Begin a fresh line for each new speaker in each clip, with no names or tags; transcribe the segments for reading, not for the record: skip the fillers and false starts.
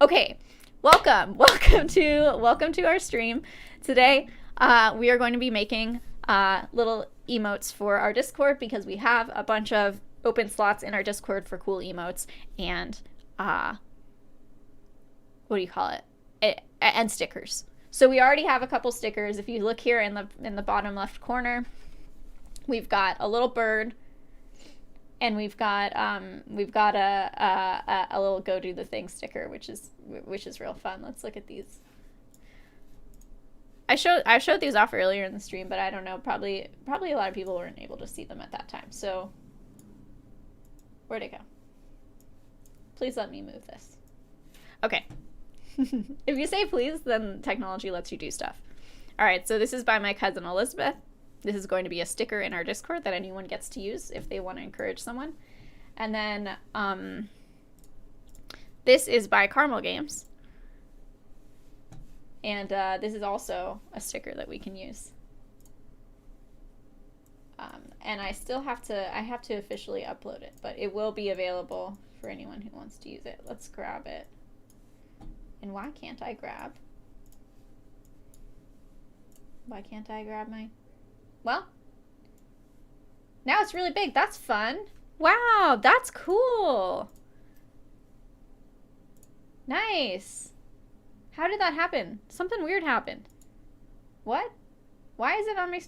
Okay, welcome to our stream. Today, we are going to be making little emotes for our Discord because we have a bunch of open slots in our Discord for cool emotes and what do you call it? And stickers. So we already have a couple stickers. If you look here in the bottom left corner, we've got a little bird. And we've got a little go do the thing sticker, which is real fun. Let's look at these. I showed these off earlier in the stream, but I don't know. Probably a lot of people weren't able to see them at that time. So where'd it go? Please let me move this. Okay. If you say please, then technology lets you do stuff. All right. So this is by my cousin Elizabeth. This is going to be a sticker in our Discord that anyone gets to use if they want to encourage someone. And then this is by Caramel Games. And this is also a sticker that we can use. And I still have to officially upload it, but it will be available for anyone who wants to use it. Let's grab it. And why can't I grab? Why can't I grab my... Well, now it's really big. That's fun. Wow, that's cool. Nice. How did that happen? Something weird happened. What? Why is it on my...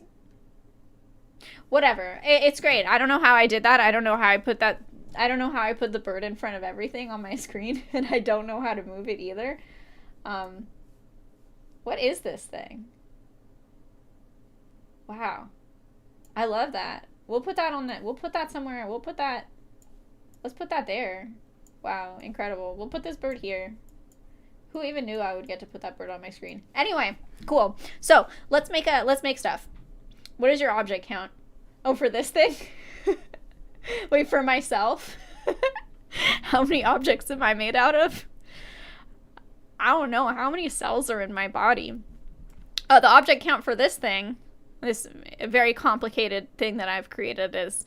Whatever. It's great. I don't know how I did that. I don't know how I put that... I don't know how I put the bird in front of everything on my screen, and I don't know how to move it either. What is this thing? Wow. I love that. We'll put that on that. We'll put that somewhere. We'll put that. Let's put that there. Wow, incredible. We'll put this bird here. Who even knew I would get to put that bird on my screen? Anyway, cool. So let's make stuff. What is your object count? Oh, for this thing? Wait, for myself? How many objects am I made out of? I don't know. How many cells are in my body? The object count for this thing, this very complicated thing that I've created, is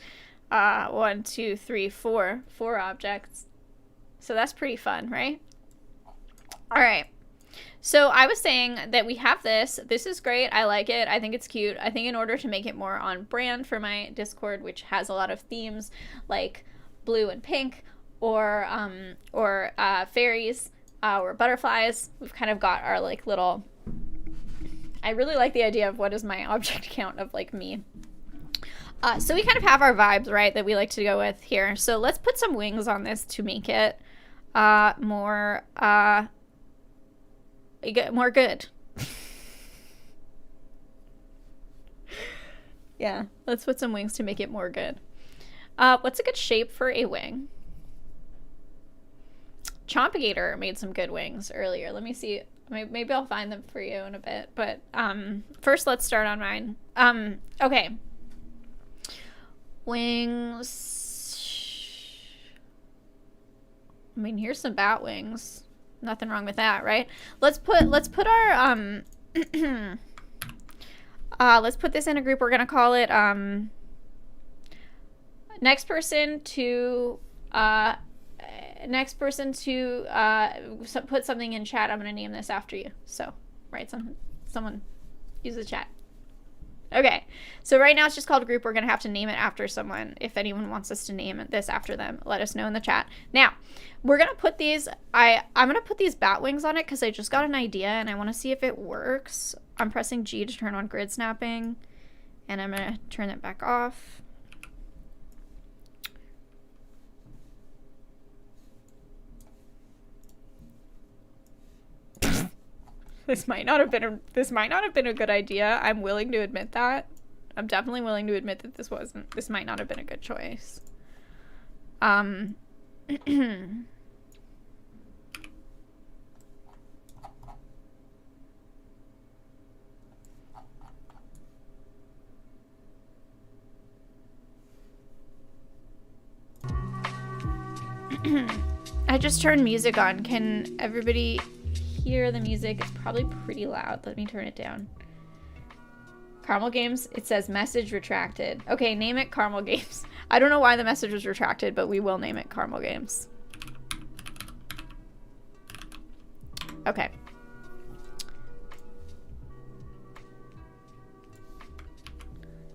1, 2, 3, 4 objects. So that's pretty fun, right? All right. So I was saying that we have this. This is great. I like it. I think it's cute. I think in order to make it more on brand for my Discord, which has a lot of themes like blue and pink, or fairies, or butterflies, we've kind of got our like little... I really like the idea of what is my object count of like me. So we kind of have our vibes, right, that we like to go with here. So let's put some wings on this to make it more good. Yeah, let's put some wings to make it more good. What's a good shape for a wing? Chompagator made some good wings earlier. Let me see. Maybe I'll find them for you in a bit. But first, let's start on mine. Okay. Wings. I mean, here's some bat wings. Nothing wrong with that, right? Let's put our let's put this in a group. We're gonna call it next person to put something in chat. I'm gonna name this after you. So write something. Someone use the chat. Okay, so right now it's just called a group. We're gonna have to name it after someone. If anyone wants us to name this after them, let us know in the chat. Now, we're gonna put these. I'm gonna put these bat wings on it because I just got an idea and I want to see if it works. I'm pressing G to turn on grid snapping, and I'm gonna turn it back off. This might not have been a good idea. I'm willing to admit that. I'm definitely willing to admit that this might not have been a good choice. I just turned music on. Can everybody hear the music? It's probably pretty loud. Let me turn it down. Caramel Games, it says message retracted. Okay, name it Caramel Games. I don't know why the message was retracted, but we will name it Caramel Games. Okay.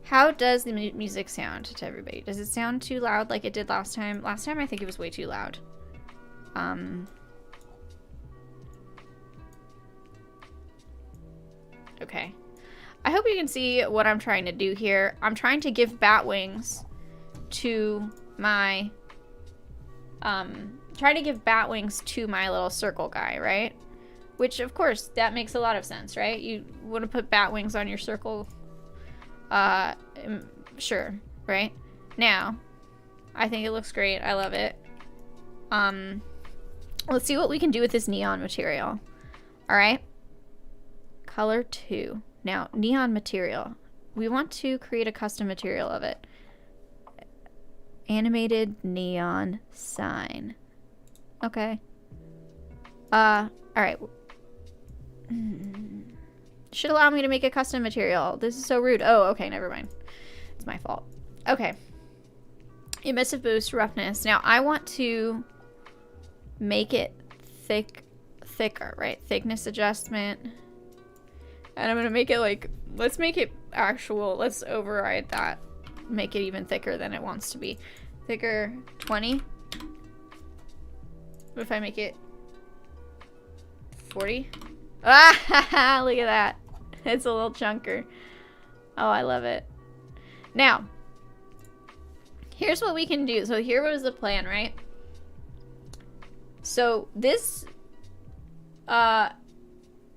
How does the music sound to everybody? Does it sound too loud like it did last time? Last time I think it was way too loud. Okay. I hope you can see what I'm trying to do here. I'm trying to give bat wings to my little circle guy, right? Which of course that makes a lot of sense, right? You want to put bat wings on your circle. Sure, right? Now, I think it looks great. I love it. Let's see what we can do with this neon material. All right. Color 2. Now, neon material. We want to create a custom material of it. Animated neon sign. Okay. All right. Should allow me to make a custom material. This is so rude. Oh, okay, never mind. It's my fault. Okay. Emissive boost, roughness. Now, I want to make it thicker, right? Thickness adjustment. And I'm going to make it like, let's make it actual. Let's override that. Make it even thicker than it wants to be. Thicker, 20. What if I make it 40? Ah, look at that. It's a little chunker. Oh, I love it. Now, here's what we can do. So here was the plan, right? So this,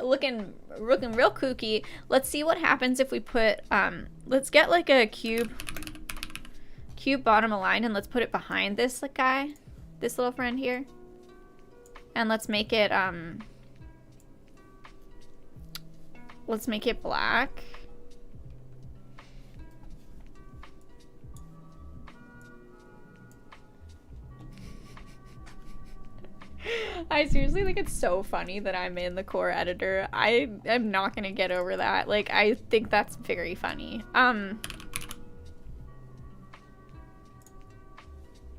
looking real kooky. Let's see what happens if we put, let's get like a cube bottom aligned and let's put it behind this guy, this little friend here. And let's make it, black. I seriously think it's so funny that I'm in the core editor. I am not gonna get over that. Like, I think that's very funny.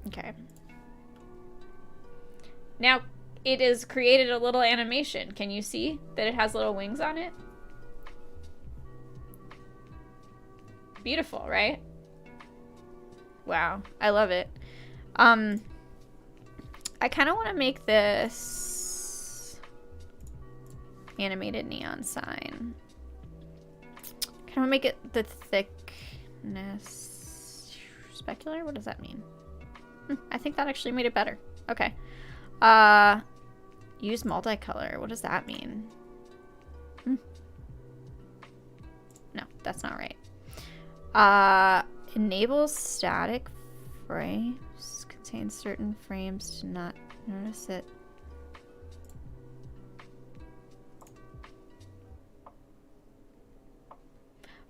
Okay. Now, it has created a little animation. Can you see that it has little wings on it? Beautiful, right? Wow, I love it. I kind of want to make this animated neon sign. Kind of make it the thickness specular. What does that mean? I think that actually made it better. Okay. Use multicolor. What does that mean? No, that's not right. Enable static frames. Contains certain frames to not notice it.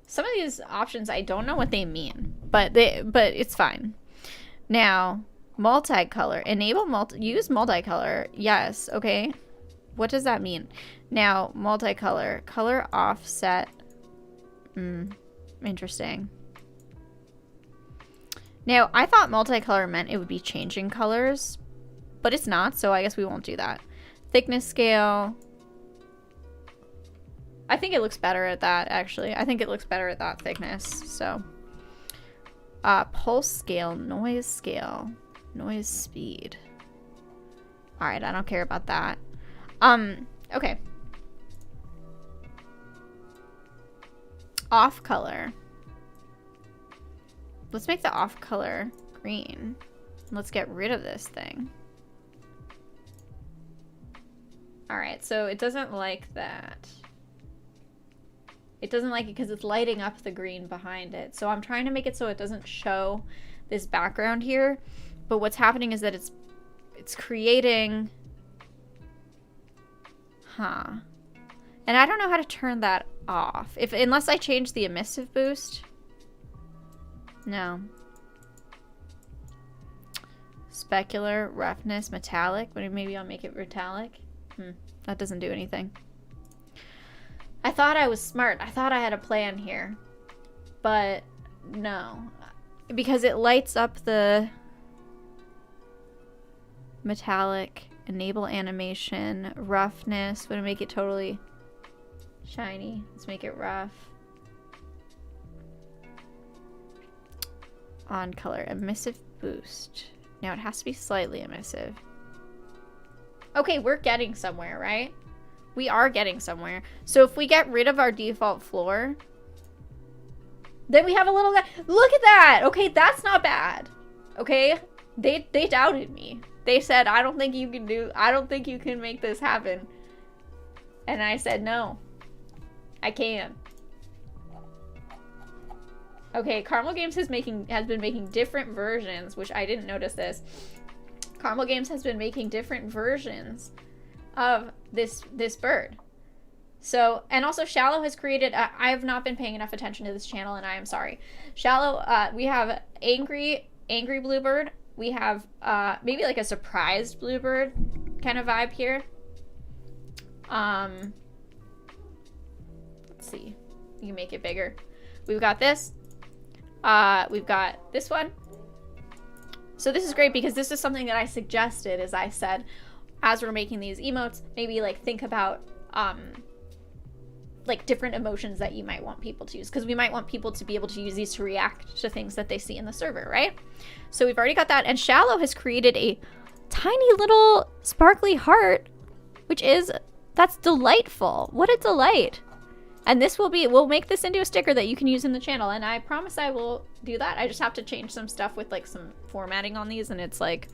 Some of these options I don't know what they mean, but it's fine. Now, multicolor. Enable use multicolor. Yes, okay. What does that mean? Now, multicolor. Color offset. Interesting. Now, I thought multicolor meant it would be changing colors, but it's not, so I guess we won't do that. Thickness scale. I think it looks better at that, actually. I think it looks better at that thickness, so. Pulse scale, noise speed. Alright, I don't care about that. Okay. Off color. Let's make the off color green. Let's get rid of this thing. Alright, so it doesn't like that. It doesn't like it because it's lighting up the green behind it. So I'm trying to make it so it doesn't show this background here. But what's happening is that it's creating... Huh. And I don't know how to turn that off. Unless I change the emissive boost. No. Specular, roughness, metallic. Maybe I'll make it metallic. That doesn't do anything. I thought I was smart. I thought I had a plan here. But no. Because it lights up the metallic enable animation, roughness. We're gonna make it totally shiny. Let's make it rough. On color, emissive boost. Now it has to be slightly emissive. Okay, we're getting somewhere, right? We are getting somewhere. So if we get rid of our default floor, then we have a little guy. Look at that. Okay, that's not bad. Okay, they doubted me. They said, I don't think you can make this happen. And I said, no, I can. Okay, Caramel Games has been making different versions, which I didn't notice this. Caramel Games has been making different versions of this bird. So, and also Shallow has created, I have not been paying enough attention to this channel, and I am sorry. Shallow, we have angry bluebird. We have maybe like a surprised bluebird kind of vibe here. Let's see. You can make it bigger. We've got this. We've got this one. So this is great because this is something that I suggested, as I said, as we're making these emotes, maybe like think about like different emotions that you might want people to use, because we might want people to be able to use these to react to things that they see in the server, right? So we've already got that, and Shallow has created a tiny little sparkly heart, that's delightful. What a delight. And this we'll make this into a sticker that you can use in the channel, and I promise I will do that. I just have to change some stuff with like some formatting on these, and it's like,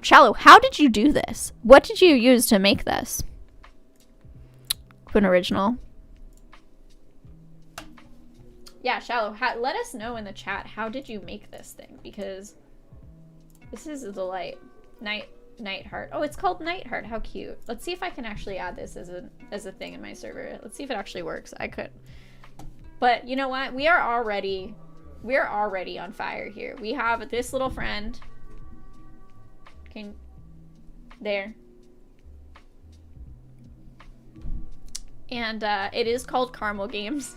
Shallow, how did you do this? What did you use to make this? An original. Yeah, Shallow, let us know in the chat, how did you make this thing? Because this is a delight. Night heart. Oh, it's called Night Heart. How cute. Let's see if I can actually add this as a thing in my server. Let's see if it actually works. I could. But you know what? We are already on fire here. We have this little friend. There. And it is called Caramel Games.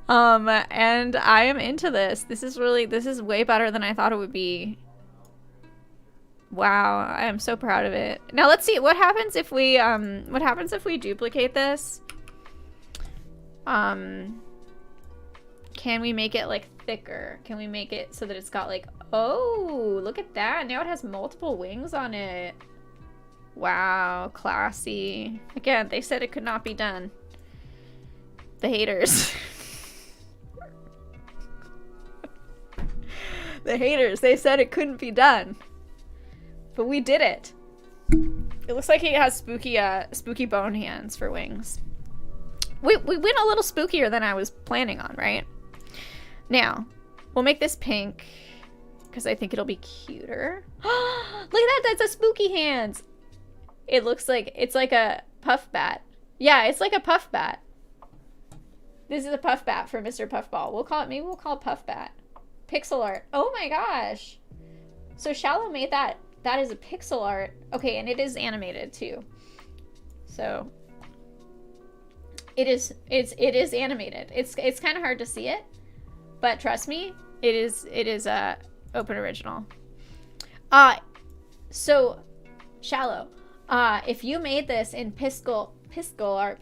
And I am into this. This is way better than I thought it would be. Wow, I am so proud of it. Now let's see what happens if we duplicate this. Can we make it like thicker? Can we make it so that it's got like, oh, look at that. Now it has multiple wings on it. Wow, classy. Again, they said it could not be done. The haters. The haters, they said it couldn't be done. But we did it. It looks like it has spooky bone hands for wings. We went a little spookier than I was planning on, right? Now, we'll make this pink because I think it'll be cuter. Look at that, that's a spooky hands. It looks like, it's like a puff bat. Yeah, it's like a puff bat. This is a puff bat for Mr. Puffball. Maybe we'll call it puff bat. Pixel art. Oh my gosh. So Shallow made that. That is a pixel art. Okay, and it is animated too. So it is animated. It's kind of hard to see it, but trust me, it is open original. So Shallow, if you made this in pixel art,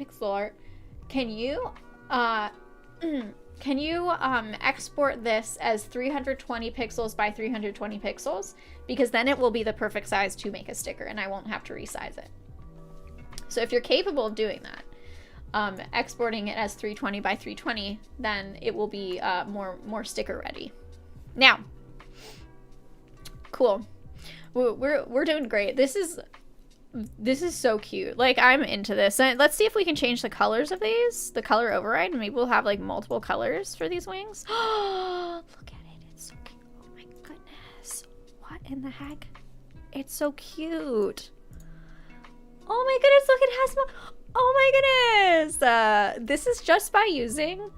can you export this as 320 pixels by 320 pixels? Because then it will be the perfect size to make a sticker and I won't have to resize it. So if you're capable of doing that, exporting it as 320 by 320, then it will be more sticker ready. Now, cool. We're doing great. This is so cute. Like, I'm into this. And let's see if we can change the colors of these. The color override. And maybe we'll have like multiple colors for these wings. Oh, look at it. It's so cute. Oh my goodness. What in the heck? It's so cute. Oh my goodness. Look, it has oh my goodness. This is just by using.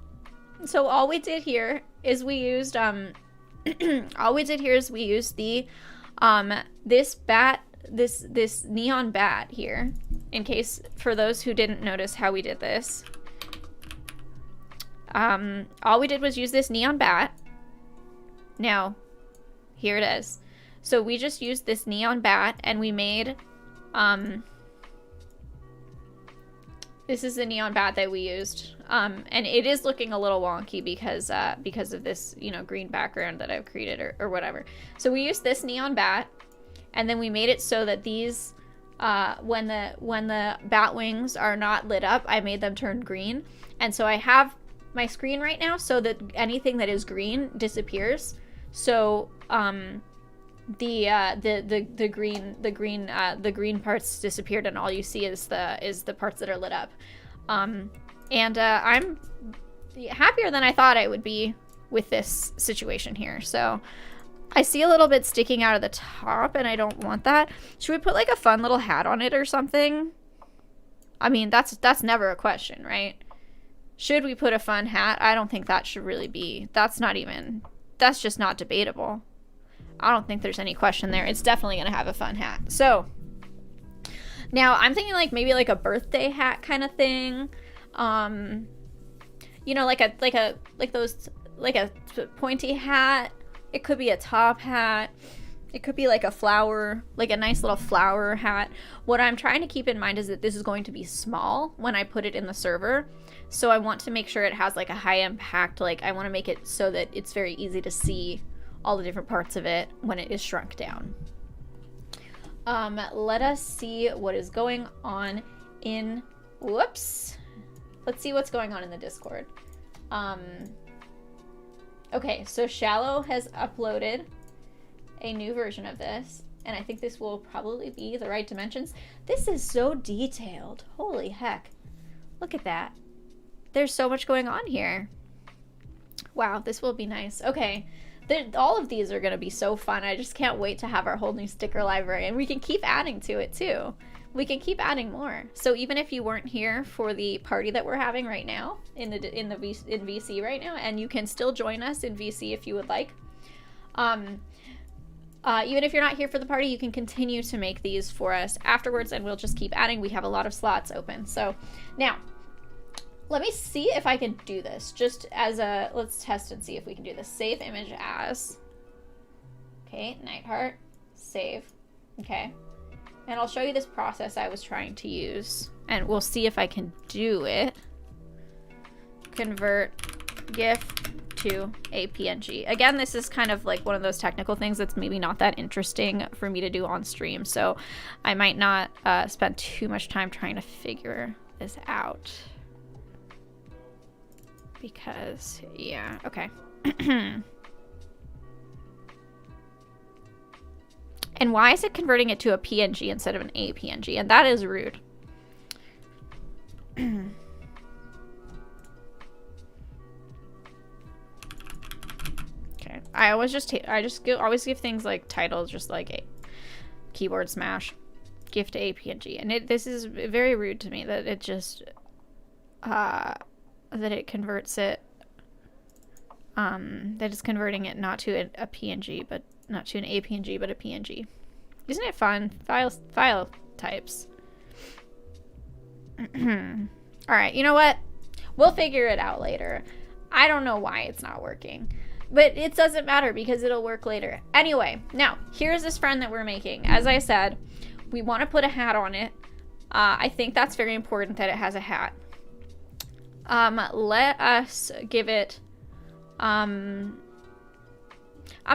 So all we did here is we used the this neon bat here, in case for those who didn't notice how we did this. All we did was use this neon bat. Now, here it is. So we just used this neon bat and we made, this is the neon bat that we used. And it is looking a little wonky because of this, you know, green background that I've created or whatever. So we used this neon bat and then we made it so that these, when the bat wings are not lit up, I made them turn green. And so I have my screen right now so that anything that is green disappears. So, the green parts disappeared and all you see is the parts that are lit up. I'm happier than I thought I would be with this situation here. So I see a little bit sticking out of the top and I don't want that. Should we put like a fun little hat on it or something? I mean, that's never a question, right? Should we put a fun hat? I don't think that should really be, that's just not debatable. I don't think there's any question there. It's definitely going to have a fun hat. So now I'm thinking like maybe like a birthday hat kind of thing. You know, like a pointy hat. It could be a top hat. It could be like a flower, like a nice little flower hat. What I'm trying to keep in mind is that this is going to be small when I put it in the server. So I want to make sure it has like a high impact, like I want to make it so that it's very easy to see all the different parts of it when it is shrunk down. Let us see what is going on in, whoops. Let's see what's going on in the Discord. Okay, so Shallow has uploaded a new version of this, and I think this will probably be the right dimensions. This is so detailed. Holy heck. Look at that. There's so much going on here. Wow, this will be nice. Okay. All of these are going to be so fun. I just can't wait to have our whole new sticker library, and we can keep adding to it too. We can keep adding more. So even if you weren't here for the party that we're having right now in VC right now, and you can still join us in VC if you would like. Even if you're not here for the party, you can continue to make these for us afterwards, and we'll just keep adding. We have a lot of slots open. So now, let me see if I can do this. Just as a, let's test and see if we can do this. Save image as. Okay, Nightheart. Save. Okay. And I'll show you this process I was trying to use. And we'll see if I can do it. Convert GIF to a PNG. Again, this is kind of like one of those technical things that's maybe not that interesting for me to do on stream. So I might not spend too much time trying to figure this out. Because, yeah, okay. And why is it converting it to a PNG instead of an APNG? And that is rude. Okay. I always give things like titles, just like a keyboard smash, GIF to APNG. And this is very rude to me that it just, that it converts it, that it's converting it not to a PNG, but not to an APNG, but a PNG. Isn't it fun? File types. Alright, you know what? We'll figure it out later. I don't know why it's not working. But it doesn't matter because it'll work later. Anyway, now, here's this friend that we're making. As I said, we want to put a hat on it. I think that's very important that it has a hat. Let us give it, I'm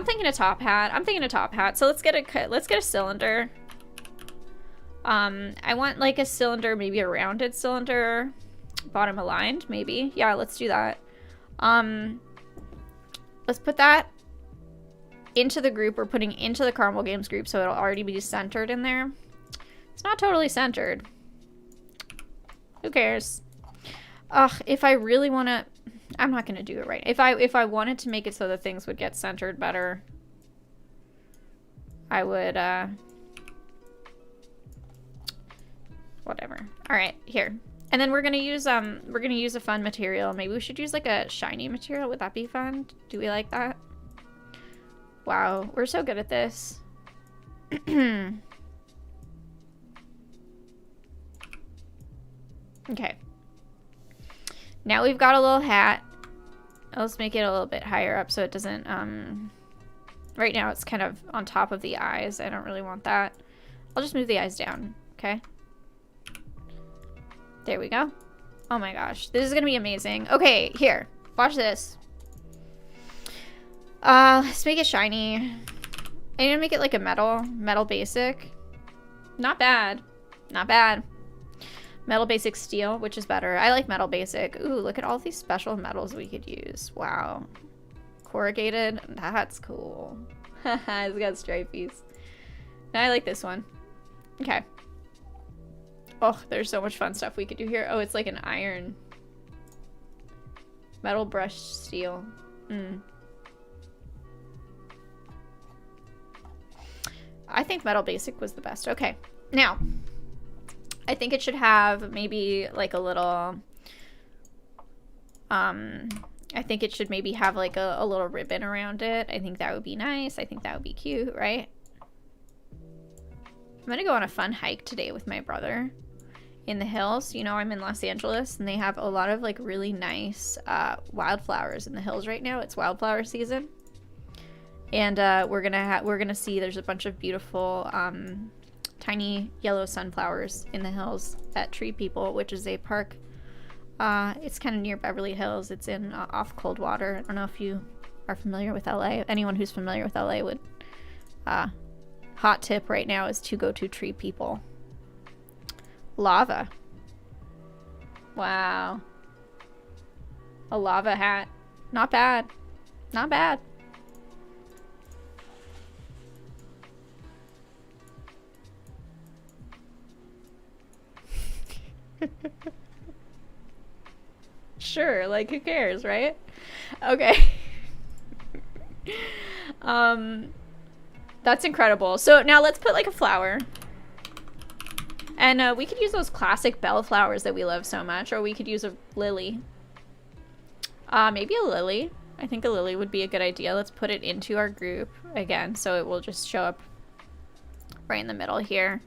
thinking a top hat. So let's get a cylinder. I want like a cylinder, maybe a rounded cylinder, bottom aligned, maybe. Yeah, let's do that. Let's put that into the group we're putting into the Caramel Games group, so it'll already be centered in there. It's not totally centered. Who cares? Ugh, if I really want to, I'm not going to do it right. If I wanted to make it so that things would get centered better, I would, whatever. All right, here. And then we're going to use a fun material. Maybe we should use like a shiny material. Would that be fun? Do we like that? Wow, we're so good at this. Okay. Now we've got a little hat. Let's make it a little bit higher up so it doesn't, Right now it's kind of on top of the eyes. I don't really want that. I'll just move the eyes down, okay? There we go. Oh my gosh, this is gonna be amazing. Okay, here, watch this. Let's make it shiny. I need to make it like a metal basic. Not bad, not bad. Metal basic steel, which is better. I like metal basic. Ooh, look at all these special metals we could use. Wow. Corrugated, that's cool. Haha, it's got stripies. I like this one. Okay. Oh, there's so much fun stuff we could do here. Oh, it's like an iron. Metal brushed steel. I think metal basic was the best. Okay, now I think it should have maybe like a little I think it should maybe have like a little ribbon around it. I think that would be nice. I think that would be cute, right? I'm gonna go on a fun hike today with my brother in the hills. You know, I'm in Los Angeles and they have a lot of like really nice wildflowers in the hills right now. It's wildflower season. And we're gonna see there's a bunch of beautiful tiny yellow sunflowers in the hills at Tree People, which is a park. It's kind of near Beverly Hills. It's in off Coldwater. I don't know if you are familiar with LA. Anyone who's familiar with LA would hot tip right now is to go to Tree People. Lava. Wow. A lava hat. Not bad. Not bad. Sure, like who cares, right? Okay. That's incredible. So now let's put like a flower. And we could use those classic bell flowers that we love so much, or we could use a lily. Maybe a lily. I think a lily would be a good idea. Let's put it into our group again, so it will just show up right in the middle here.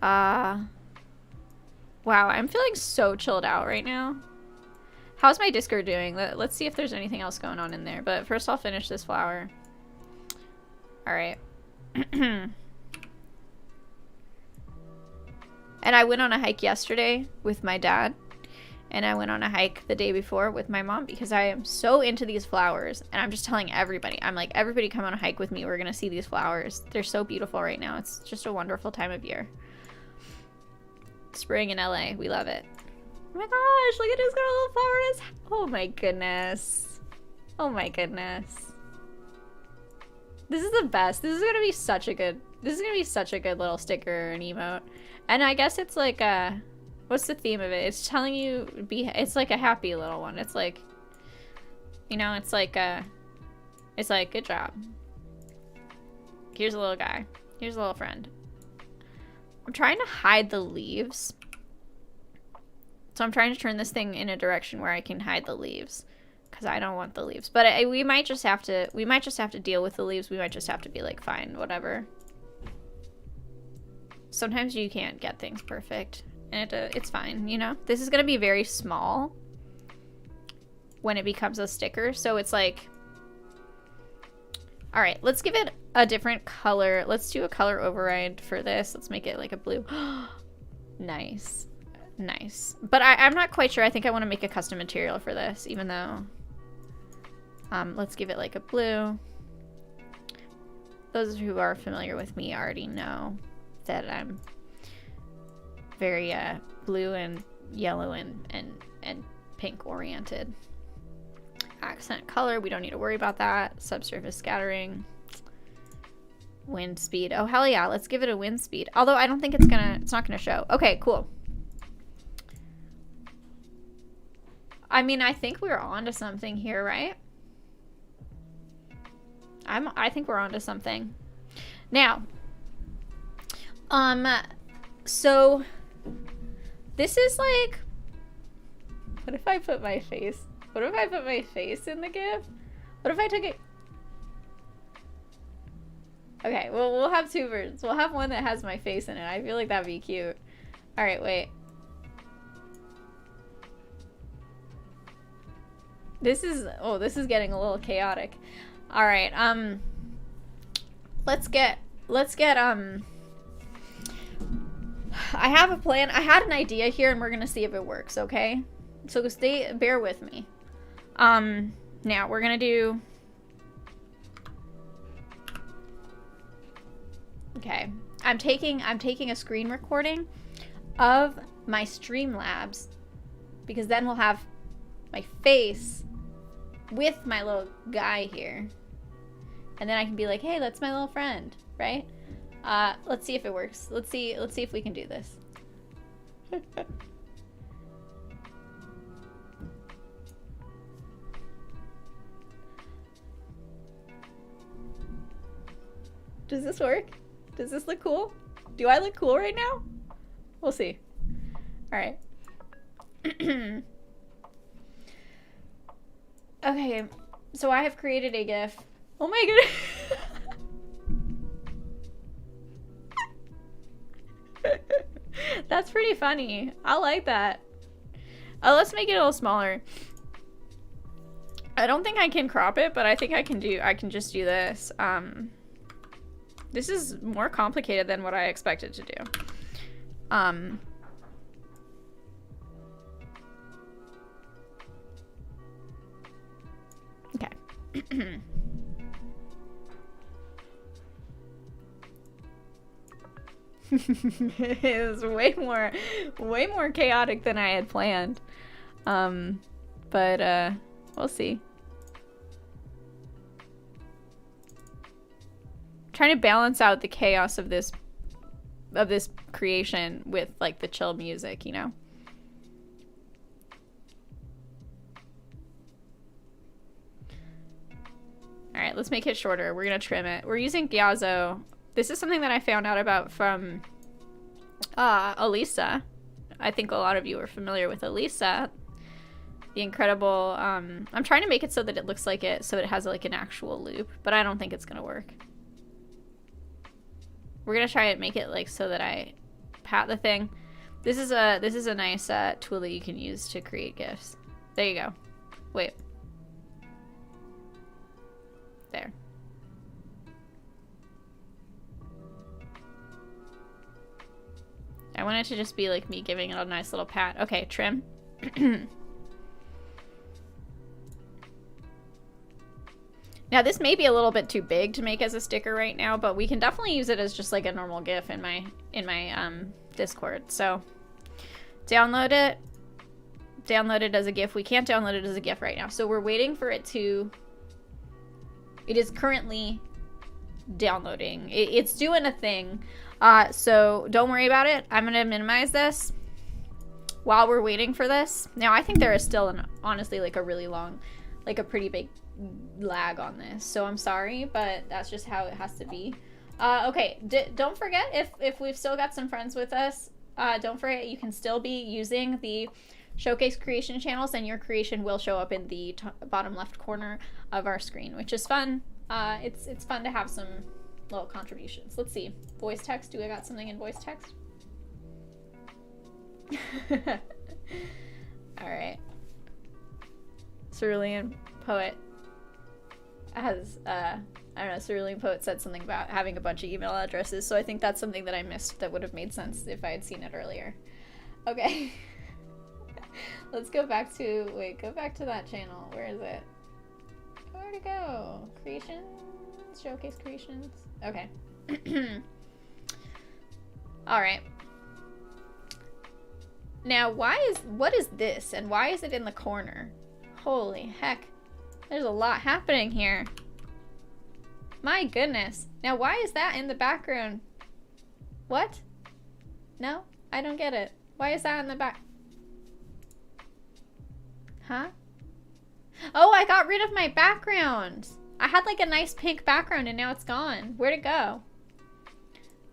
Wow, I'm feeling so chilled out right now. How's my Discord doing? Let's see if there's anything else going on in there. But first I'll finish this flower. Alright. And I went on a hike yesterday with my dad. And I went on a hike the day before with my mom because I am so into these flowers. And I'm just telling everybody. I'm like, everybody come on a hike with me. We're going to see these flowers. They're so beautiful right now. It's just a wonderful time of year. Spring in LA. We love it. Oh my gosh, look at this, got a little flower in his... Oh my goodness. Oh my goodness. This is the best. This is gonna be such a good... This is gonna be such a good little sticker and emote. And I guess it's like what's the theme of it? It's telling you it's like a happy little one. It's like, you know, it's like good job. Here's a little guy. Here's a little friend. I'm trying to hide the leaves. So I'm trying to turn this thing in a direction where I can hide the leaves. Because I don't want the leaves. But we might just have to deal with the leaves. We might just have to be like, fine, whatever. Sometimes you can't get things perfect. And it's fine, you know? This is going to be very small when it becomes a sticker. So it's like... Alright, let's give it a different color. Let's do a color override for this. Let's make it like a blue. Nice. Nice. But I'm not quite sure. I think I want to make a custom material for this, even though... let's give it like a blue. Those who are familiar with me already know that I'm very blue and yellow and pink oriented. Accent color, we don't need to worry about that. Subsurface scattering. Wind speed. Oh, hell yeah. Let's give it a wind speed. Although I don't think it's not gonna show. Okay, cool. I mean, I think we're onto something here, right? I think we're onto something. Now, so this is like, what if I put my face? What if I put my face in the GIF? What if I took it? Okay, well, we'll have two versions. We'll have one that has my face in it. I feel like that'd be cute. All right, wait. This is getting a little chaotic. All right. Let's get I have a plan. I had an idea here and we're going to see if it works, okay? So bear with me. Now we're going to do okay. I'm taking a screen recording of my Streamlabs because then we'll have my face with my little guy here. And then I can be like, "Hey, that's my little friend," right? Let's see if it works. Let's see if we can do this. Does this work? Does this look cool? Do I look cool right now? We'll see. All right. Okay, so I have created a GIF. Oh my goodness. That's pretty funny. I like that. Oh, let's make it a little smaller. I don't think I can crop it, but I think I can just do this. This is more complicated than what I expected to do. Okay. It was way more chaotic than I had planned. But we'll see. Trying to balance out the chaos of this creation with like the chill music, you know. All right, let's make it shorter. We're gonna trim it. We're using Gyazo. This is something that I found out about from Elisa. I think a lot of you are familiar with Elisa. The incredible, I'm trying to make it so that it looks like it, so it has like an actual loop, but I don't think it's gonna work. We're gonna try and make it like so that I pat the thing. This is a nice tool that you can use to create GIFs. There you go. Wait. There. I want it to just be like me giving it a nice little pat. Okay, trim. Now this may be a little bit too big to make as a sticker right now, but we can definitely use it as just like a normal GIF in my Discord. So download it as a GIF. We can't download it as a GIF right now, so we're waiting for it to. It is currently downloading. It's doing a thing. So don't worry about it. I'm gonna minimize this while we're waiting for this. Now I think there is still honestly like a really long, like a pretty big lag on this. So I'm sorry, but that's just how it has to be. Okay, don't forget if we've still got some friends with us, don't forget you can still be using the showcase creation channels and your creation will show up in the bottom left corner of our screen, which is fun. It's fun to have some little contributions. Let's see. Voice text. Do I got something in voice text? All right. Cerulean Poet has, I don't know, Cerulean Poet said something about having a bunch of email addresses, so I think that's something that I missed that would have made sense if I had seen it earlier. Okay. Let's go back to, go back to that channel. Where is it? Where'd it go? Creations? Showcase creations? Okay. Alright. Now, what is this? And why is it in the corner? Holy heck. There's a lot happening here. My goodness. Now, why is that in the background? What? No? I don't get it. Why is that in the back? Huh? Oh, I got rid of my background. I had like a nice pink background and now it's gone. Where'd it go?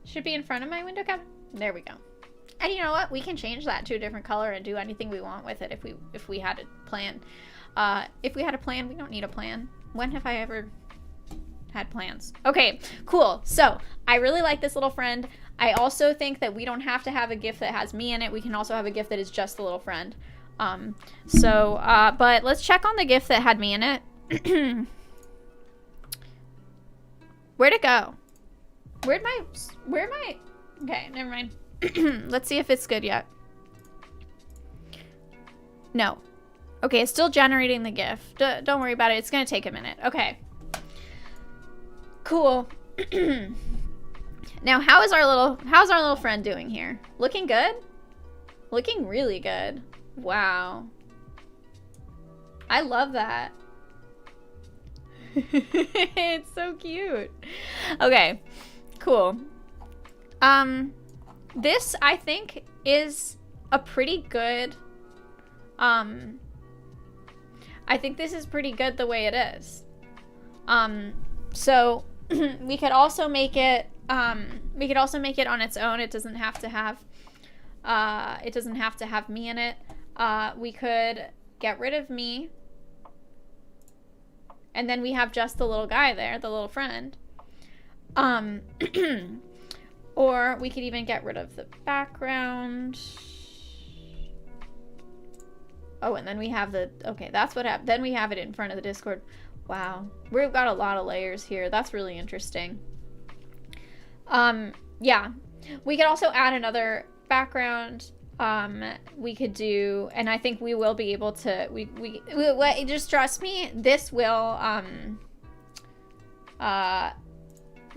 Should be in front of my window cap. There we go. And you know what? We can change that to a different color and do anything we want with it if we had a plan. If we had a plan, we don't need a plan. When have I ever had plans? Okay, cool. So I really like this little friend. I also think that we don't have to have a GIF that has me in it. We can also have a GIF that is just the little friend. But let's check on the GIF that had me in it. Where'd it go? Where am I? Okay, never mind. Let's see if it's good yet. No. Okay, it's still generating the GIF. Don't worry about it. It's gonna take a minute. Okay. Cool. Now, how's our little friend doing here? Looking good? Looking really good. Wow. I love that. It's so cute. Okay, cool. This, I think, is a pretty good, I think this is pretty good the way it is. So we could also make it on its own. It doesn't have to have me in it. We could get rid of me, and then we have just the little guy there, the little friend. Or we could even get rid of the background. Oh, and then we have the, okay, that's what happened. Then we have it in front of the Discord. Wow. We've got a lot of layers here. That's really interesting. Yeah. We could also add another background. We could do, and I think we will be able to, we just trust me, this will,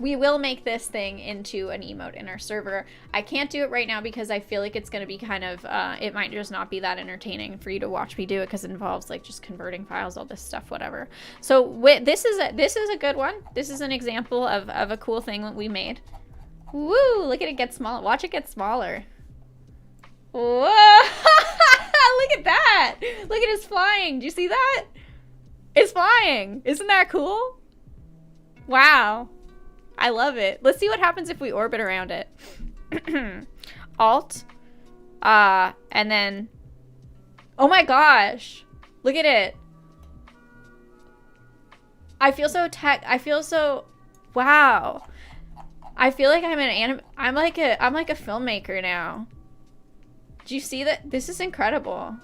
we will make this thing into an emote in our server. I can't do it right now because I feel like it's going to be kind of, it might just not be that entertaining for you to watch me do it because it involves like just converting files, all this stuff, whatever. So this is a good one. This is an example of a cool thing that we made. Woo, look at it get smaller. Watch it get smaller. Whoa, look at that. Look at it flying. Do you see that? It's flying. Isn't that cool? Wow. I love it. Let's see what happens if we orbit around it. Alt. And then, oh my gosh. Look at it. I feel so wow. I feel like I'm like a filmmaker now. Do you see that? This is incredible.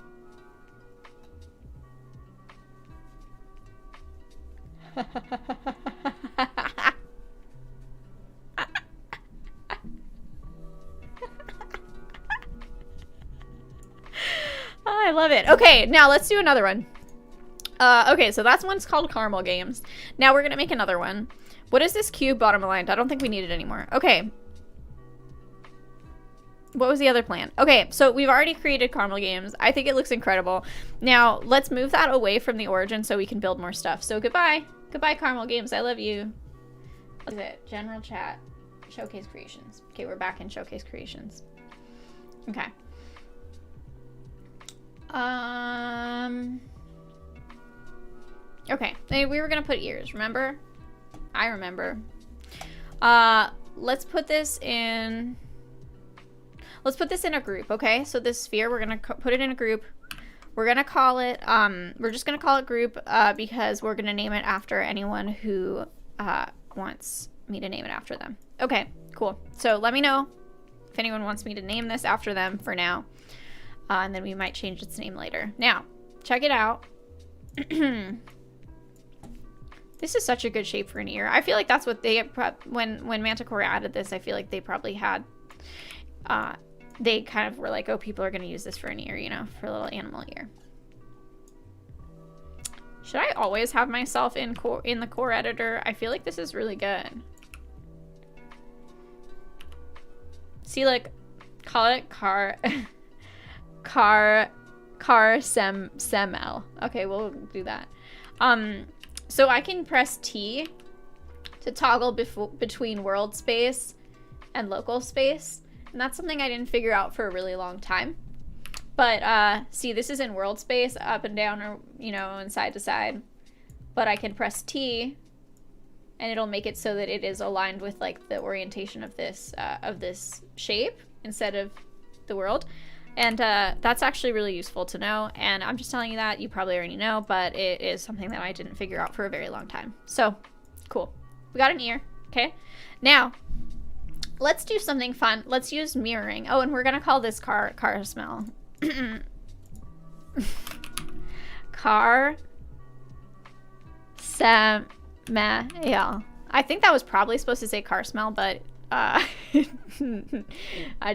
I love it. Okay, now let's do another one. Okay, so that's one's called Caramel Games. Now we're gonna make another one. What is this cube bottom aligned? I don't think we need it anymore. Okay. What was the other plan? Okay, so we've already created Caramel Games. I think it looks incredible. Now, let's move that away from the origin so we can build more stuff. So goodbye. Goodbye, Caramel Games. I love you. What is it? General chat. Showcase creations. Okay, we're back in Showcase creations. Okay. Okay. We were gonna put ears, remember? I remember. Let's put this in... Let's put this in a group, okay? So this sphere, we're gonna put it in a group. We're gonna call it, we're just gonna call it group, because we're gonna name it after anyone who, wants me to name it after them. Okay, cool. So let me know if anyone wants me to name this after them for now. And then we might change its name later. Now, check it out. This is such a good shape for an ear. I feel like that's what they, when Manticore added this, I feel like they probably had, they kind of were like, oh, people are going to use this for an ear, you know, for a little animal ear. Should I always have myself in the core editor? I feel like this is really good. See, like, call it seml. Okay, we'll do that. So I can press T to toggle between world space and local space. And that's something I didn't figure out for a really long time. But, see, this is in world space, up and down, or, you know, and side to side. But I can press T, and it'll make it so that it is aligned with, like, the orientation of this shape instead of the world. And that's actually really useful to know. And I'm just telling you that. You probably already know, but it is something that I didn't figure out for a very long time. So, cool. We got an ear, okay? Now, let's do something fun. Let's use mirroring. Oh, and we're going to call this car smell. Car smell. I think that was probably supposed to say car smell, but I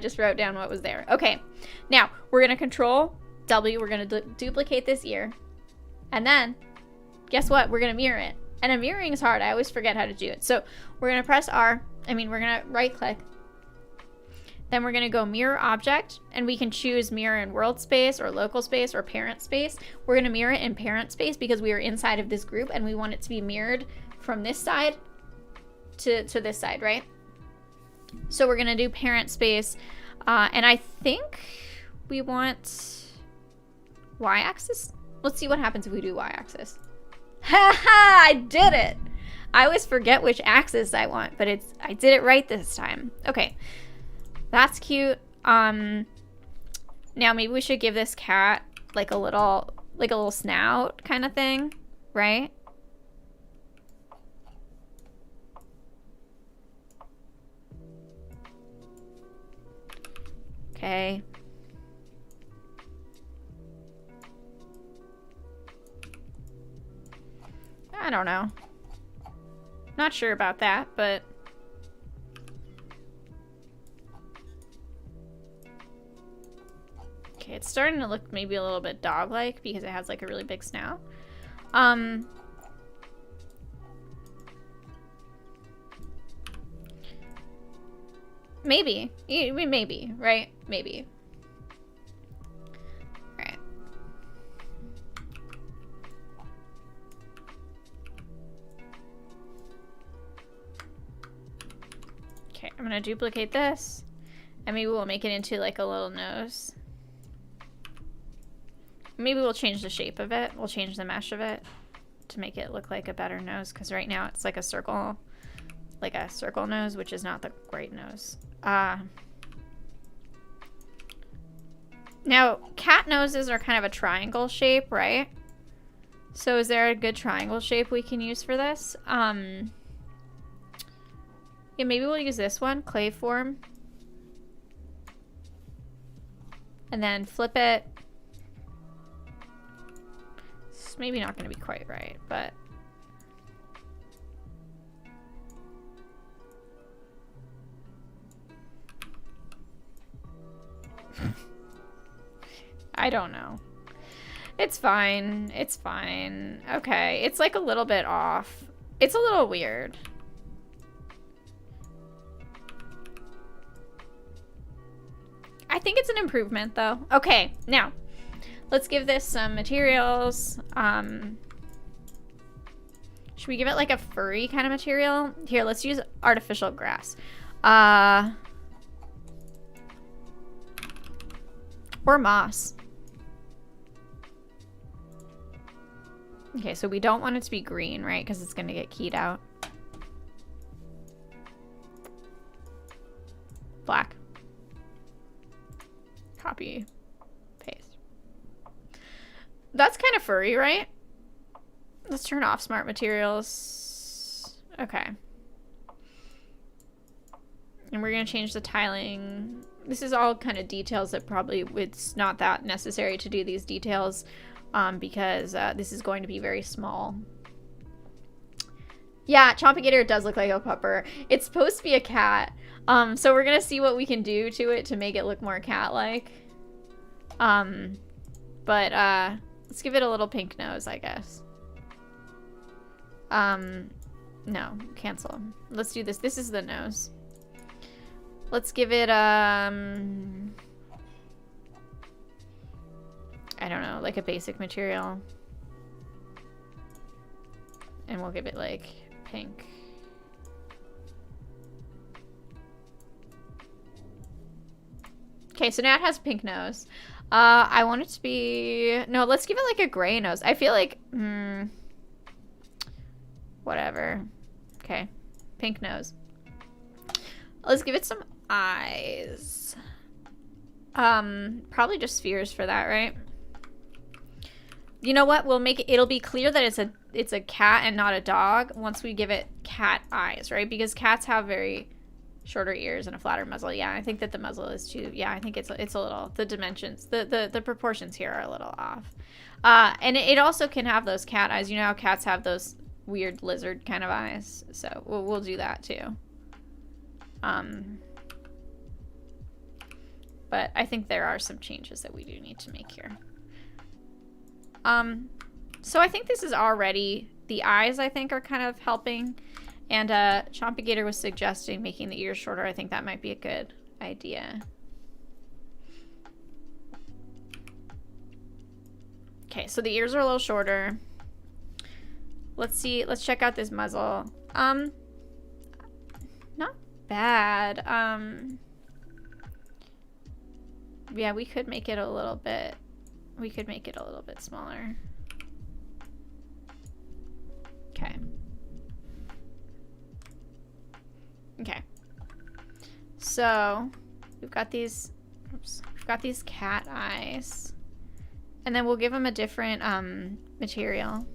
just wrote down what was there. Okay, now we're going to control W. We're going to duplicate this ear. And then, guess what? We're going to mirror it. And a mirroring is hard. I always forget how to do it. So we're going to press R. We're going to right click. Then we're going to go mirror object. And we can choose mirror in world space or local space or parent space. We're going to mirror it in parent space because we are inside of this group and we want it to be mirrored from this side to this side, right? So we're going to do parent space. And I think we want y-axis. Let's see what happens if we do y-axis. Ha ha! I did it! I always forget which axis I want, but I did it right this time. Okay. That's cute. Now maybe we should give this cat like a little snout kind of thing, right? Okay. I don't know. Not sure about that, but okay, it's starting to look maybe a little bit dog-like because it has like a really big snout. Maybe. Maybe, right? Maybe. Alright. Okay, I'm gonna duplicate this. And maybe we'll make it into like a little nose. Maybe we'll change the shape of it. We'll change the mesh of it to make it look like a better nose, because right now it's like a circle nose, which is not the right nose. Now, cat noses are kind of a triangle shape, right? So is there a good triangle shape we can use for this? Yeah, maybe we'll use this one, clay form. And then flip it. It's maybe not going to be quite right, but... I don't know. It's fine. It's fine. Okay. It's like a little bit off. It's a little weird. I think it's an improvement though. Okay. Now, let's give this some materials. Should we give it like a furry kind of material? Here, let's use artificial grass. Or moss. Okay, so we don't want it to be green, right? Because it's going to get keyed out. Black. Copy. Paste. That's kind of furry, right? Let's turn off smart materials. Okay. And we're going to change the tiling. This is all kind of details that probably it's not that necessary to do these details. Because this is going to be very small. Yeah, Chompigator does look like a pupper. It's supposed to be a cat. So we're gonna see what we can do to it to make it look more cat-like. But let's give it a little pink nose, I guess. No, cancel. Let's do this. This is the nose. Let's give it I don't know, like a basic material. And we'll give it like pink. Okay, so now it has a pink nose. I want it to be... No, let's give it like a gray nose. I feel like... whatever. Okay, pink nose. Let's give it some eyes. Probably just spheres for that, right? You know what? We'll make it, it'll be clear that it's a cat and not a dog once we give it cat eyes, right? Because cats have very shorter ears and a flatter muzzle. Yeah, I think that the muzzle is too, yeah, I think it's a little, the dimensions, the proportions here are a little off. And it also can have those cat eyes. You know how cats have those weird lizard kind of eyes. So we'll do that too. But I think there are some changes that we do need to make here. So I think this is already, the eyes I think are kind of helping. And Chompigator was suggesting making the ears shorter. I think that might be a good idea. Okay, so the ears are a little shorter. Let's see, let's check out this muzzle. Not bad. Yeah, we could make it a little bit, smaller. Okay. Okay. So, we've got these, we've got these cat eyes. And then we'll give them a different material.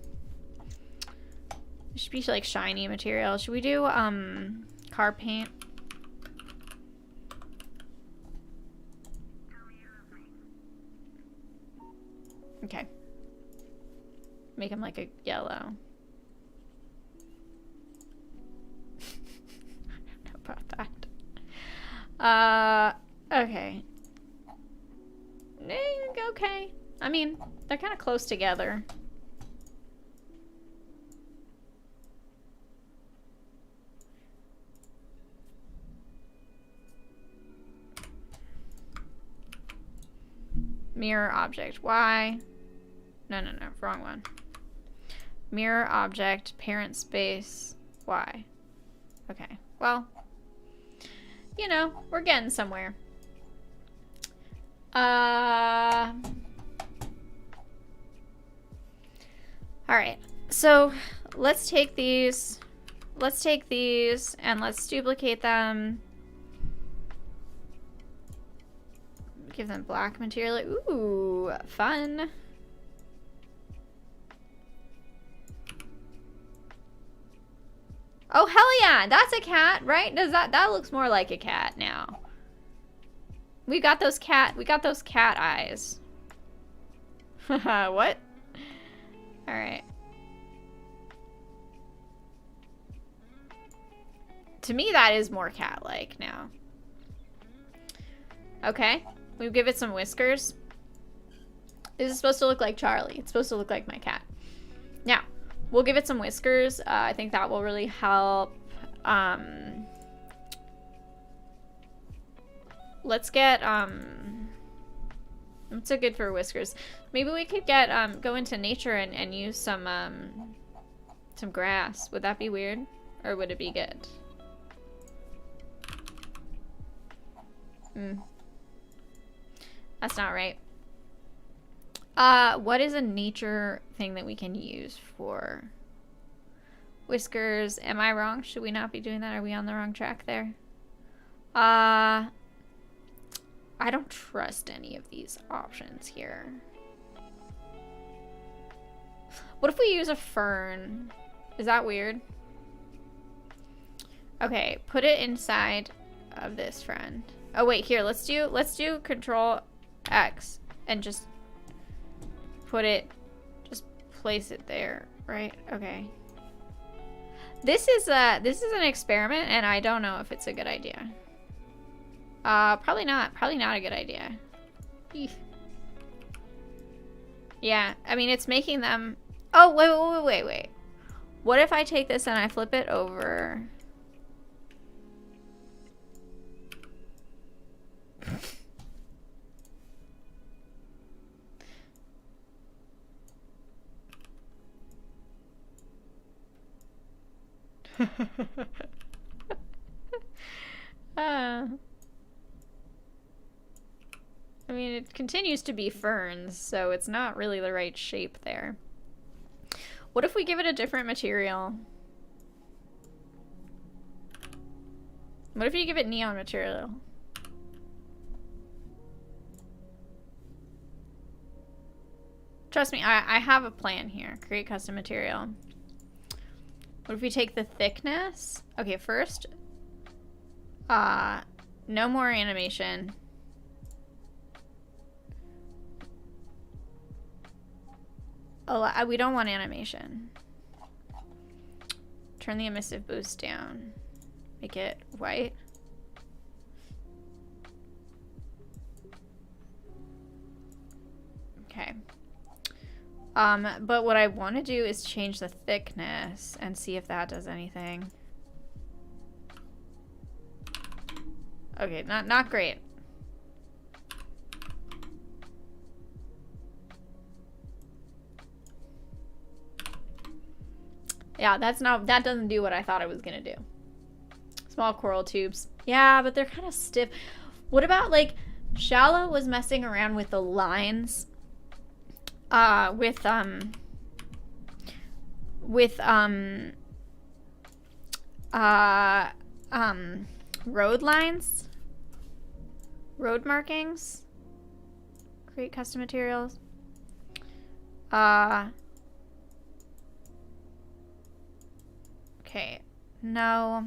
It should be like shiny material. Should we do car paint? Okay. Make them like a yellow. I don't know about that. Okay. Okay. I mean, they're kind of close together. Mirror object. Why? No, wrong one. Mirror object, parent space, Y. Okay, well, you know, we're getting somewhere. Alright, so let's take these and let's duplicate them. Give them black material. Ooh, fun. Oh, hell yeah, that's a cat, right? Does that looks more like a cat now. We got those cat eyes. What? All right. To me, that is more cat-like now. Okay, we give it some whiskers. This is supposed to look like Charlie. It's supposed to look like my cat. Now, we'll give it some whiskers. I think that will really help. Let's get, what's so good for whiskers? Maybe we could get, go into nature and use some grass. Would that be weird? Or would it be good? That's not right. What is a nature thing that we can use for whiskers? Am I wrong? Should we not be doing that? Are we on the wrong track there? I don't trust any of these options here. What if we use a fern? Is that weird? Okay, put it inside of this friend. Oh wait, here, let's do Control X and just put it, just place it there, right? Okay. This is an experiment and I don't know if it's a good idea. Probably not a good idea. Eef. Yeah, I mean, it's making them, oh, wait. What if I take this and I flip it over? I mean, it continues to be ferns, so it's not really the right shape there. What if we give it a different material? What if you give it neon material? Trust me, I have a plan here. Create custom material. What if we take the thickness? Okay, first, no more animation. Oh, we don't want animation. Turn the emissive boost down. Make it white. Okay. But what I want to do is change the thickness and see if that does anything. Okay, not great. Yeah, that doesn't do what I thought it was gonna do. Small coral tubes. Yeah, but they're kind of stiff. What about, like, Shallow was messing around with the lines with road lines, road markings, create custom materials. Okay, no.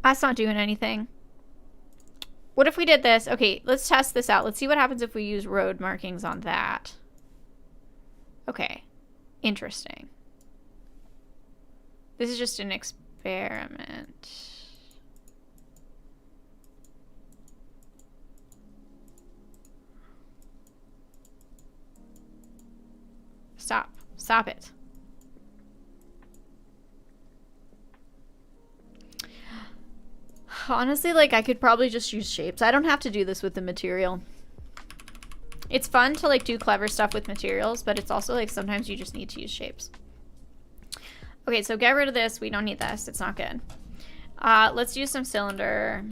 That's not doing anything. What if we did this? Okay, let's test this out. Let's see what happens if we use road markings on that. Okay, interesting. This is just an experiment. Stop. Stop it. Honestly, like, I could probably just use shapes. I don't have to do this with the material. It's fun to, like, do clever stuff with materials, but it's also, like, sometimes you just need to use shapes. Okay, so get rid of this. We don't need this. It's not good. Let's use some cylinder.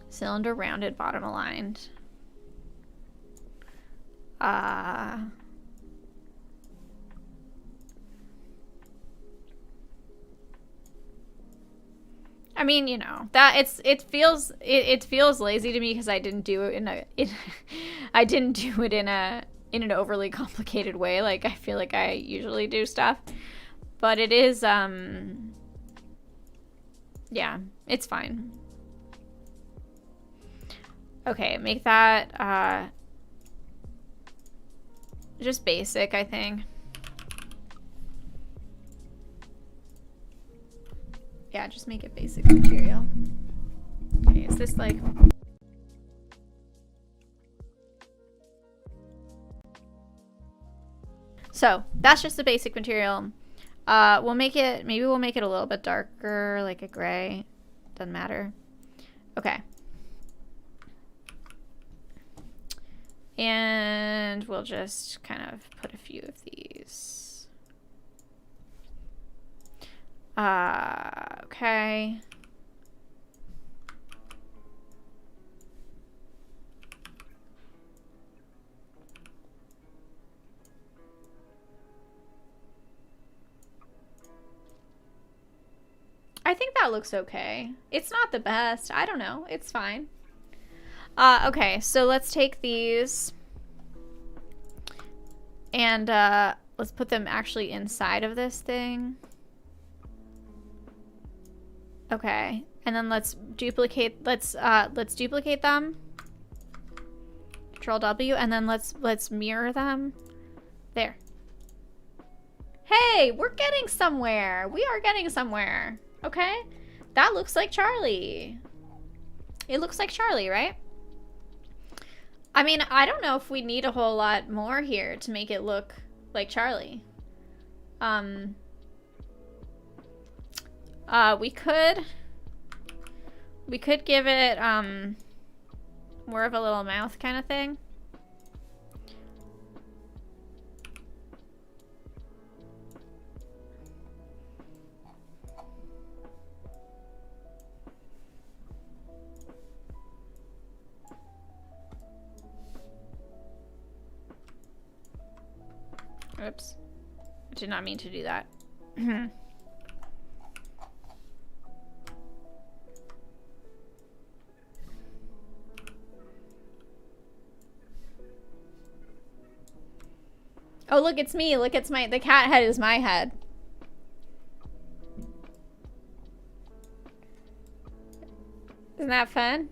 Cylinder rounded, bottom aligned. I mean, you know, that it feels lazy to me because I didn't do it I didn't do it in an overly complicated way. Like, I feel like I usually do stuff, but it is yeah, it's fine. Okay, make that just basic, I think. Yeah, just make it basic material. Okay, is this like... So, that's just the basic material. We'll make it, maybe we'll make it a little bit darker, like a gray. Doesn't matter. Okay. And we'll just kind of put a few of these. Okay. I think that looks okay. It's not the best. I don't know. It's fine. Okay, so let's take these and let's put them actually inside of this thing. Okay, and then let's duplicate. Let's duplicate them. Control W, and then let's mirror them. There. Hey, we're getting somewhere. We are getting somewhere. Okay, that looks like Charlie. It looks like Charlie, right? I mean, I don't know if we need a whole lot more here to make it look like Charlie. We could give it more of a little mouth kind of thing. Oops. I did not mean to do that. Oh, look, it's me. Look, it's the cat head is my head. that fun?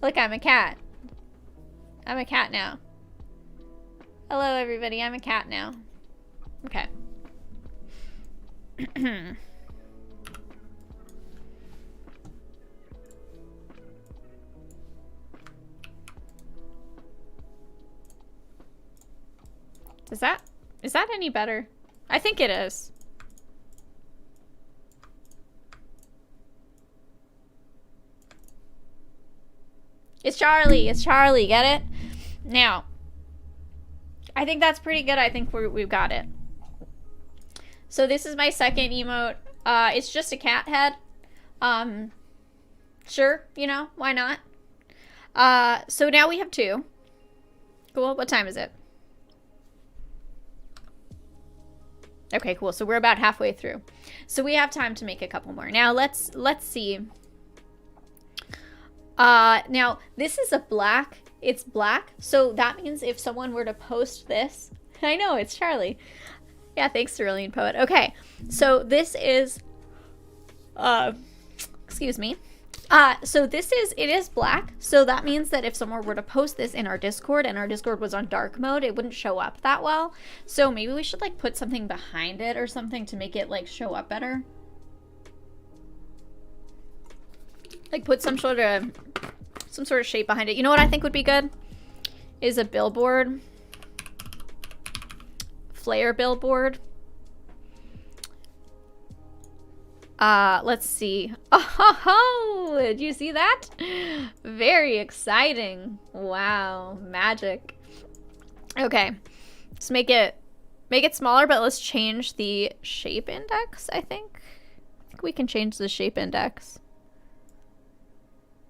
Look, I'm a cat. I'm a cat now. Hello, everybody. I'm a cat now. Okay. Is that any better? I think it is. It's Charlie. It's Charlie. Get it? Now, I think that's pretty good. I think we've got it. So this is my second emote. It's just a cat head. Sure, you know, why not? So now we have 2. Cool. What time is it? Okay, cool. So we're about halfway through. So we have time to make a couple more. Now let's see. Now this is a black. It's black. So that means if someone were to post this, I know it's Charlie. Yeah, thanks, Cerulean Poet. Okay, so this is, excuse me. So it is black. So that means that if someone were to post this in our Discord and our Discord was on dark mode, it wouldn't show up that well. So maybe we should like put something behind it or something to make it like show up better. Like put some sort of shape behind it. You know what I think would be good? Is a billboard. Flare billboard. Let's see. Oh, did you see that? Very exciting. Wow, magic. Okay, let's make it smaller, but let's change the shape index, I think we can change the shape index.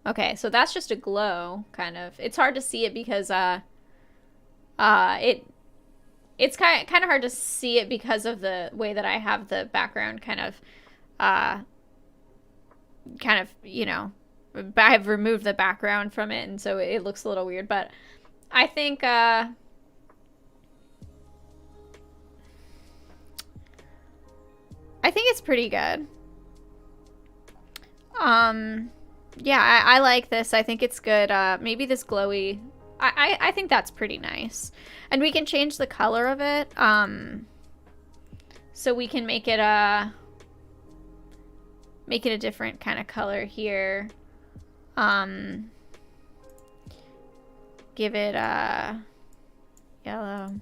Okay, so that's just a glow, kind of. It's hard to see it because, it's kind of hard to see it because of the way that I have the background kind of, you know, I've removed the background from it, and so it looks a little weird, but I think, it's pretty good. Yeah, I like this. I think it's good. Maybe this glowy, I think that's pretty nice. And we can change the color of it. So we can make it a different kind of color here. Give it a yellow.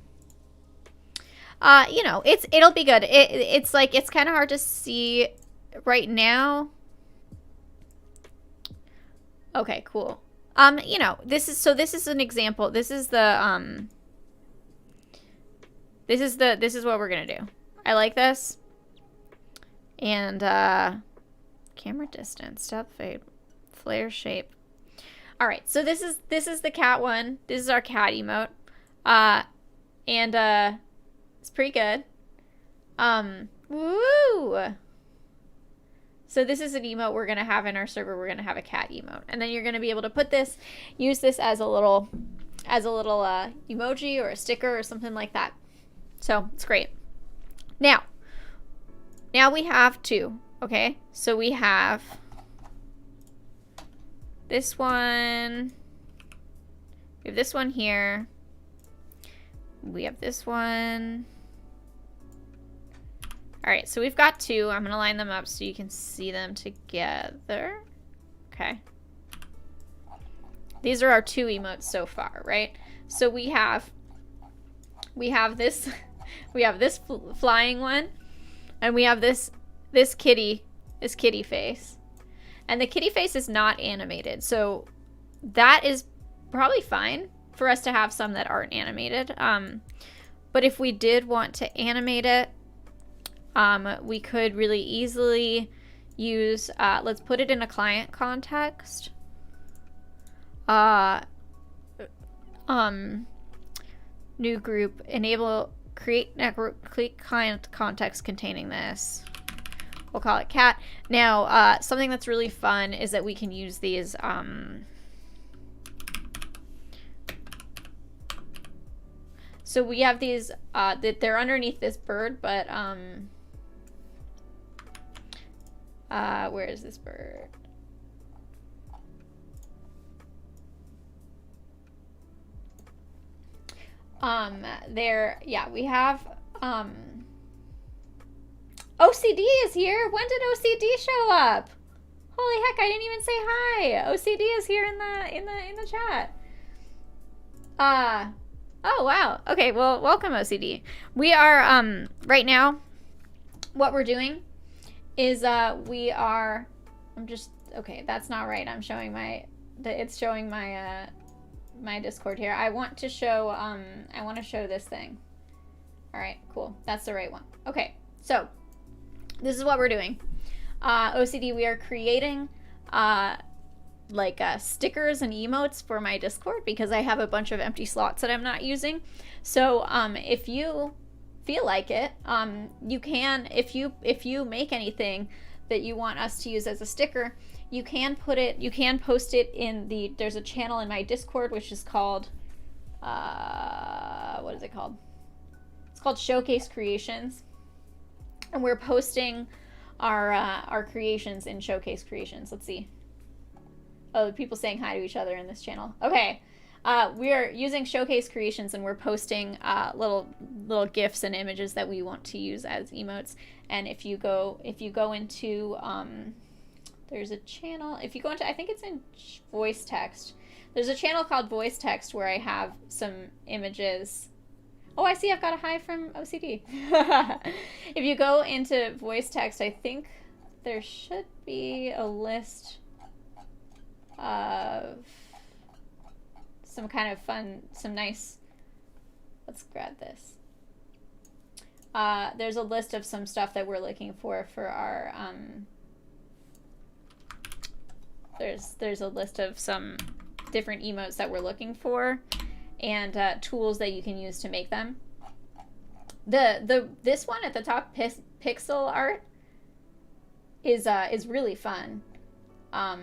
You know, it'll be good. It's like, it's kind of hard to see right now. Okay, cool. You know, this is an example. This is the, this is what we're gonna do. I like this. And, camera distance, depth fade, flare shape. All right, so this is the cat one. This is our cat emote. And, it's pretty good. Woo! So this is an emote we're going to have in our server. We're going to have a cat emote. And then you're going to be able to put this, use this as a little emoji or a sticker or something like that. So it's great. Now we have 2, okay? So we have this one. We have this one here. We have this one. All right, so we've got 2. I'm gonna line them up so you can see them together. Okay. These are our 2 emotes so far, right? So we have this, flying one, and we have this kitty face, and the kitty face is not animated, so that is probably fine for us to have some that aren't animated. But if we did want to animate it, we could really easily use, let's put it in a client context. New group, enable, create network, client context containing this. We'll call it cat. Now, something that's really fun is that we can use these, so we have these, that they're underneath this bird, but, where is this bird? Yeah, we have, OCD is here. When did OCD show up? Holy heck, I didn't even say hi. OCD is here in the chat. Oh wow. Okay, well, welcome OCD. We are right now what we're doing is okay, that's not right. I'm showing it's showing my my Discord here. I want to show this thing. All right, cool. That's the right one. Okay. So, this is what we're doing. OCD, we are creating stickers and emotes for my Discord because I have a bunch of empty slots that I'm not using. So if you feel like it, you can, if you make anything that you want us to use as a sticker, you can post it in there's a channel in my Discord which is called, what is it called? It's called Showcase Creations. And we're posting our creations in Showcase Creations. Let's see. Oh, people saying hi to each other in this channel. Okay. We are using Showcase Creations and we're posting little GIFs and images that we want to use as emotes. And if you go into there's a channel, if you go into, I think it's in voice text. There's a channel called voice text where I have some images. Oh, I see I've got a hi from OCD. If you go into voice text, I think there should be a list of some kind of fun, some nice, let's grab this. There's a list of some stuff that we're looking for our, there's a list of some different emotes that we're looking for and tools that you can use to make them. This one at the top, pixel art, is really fun. I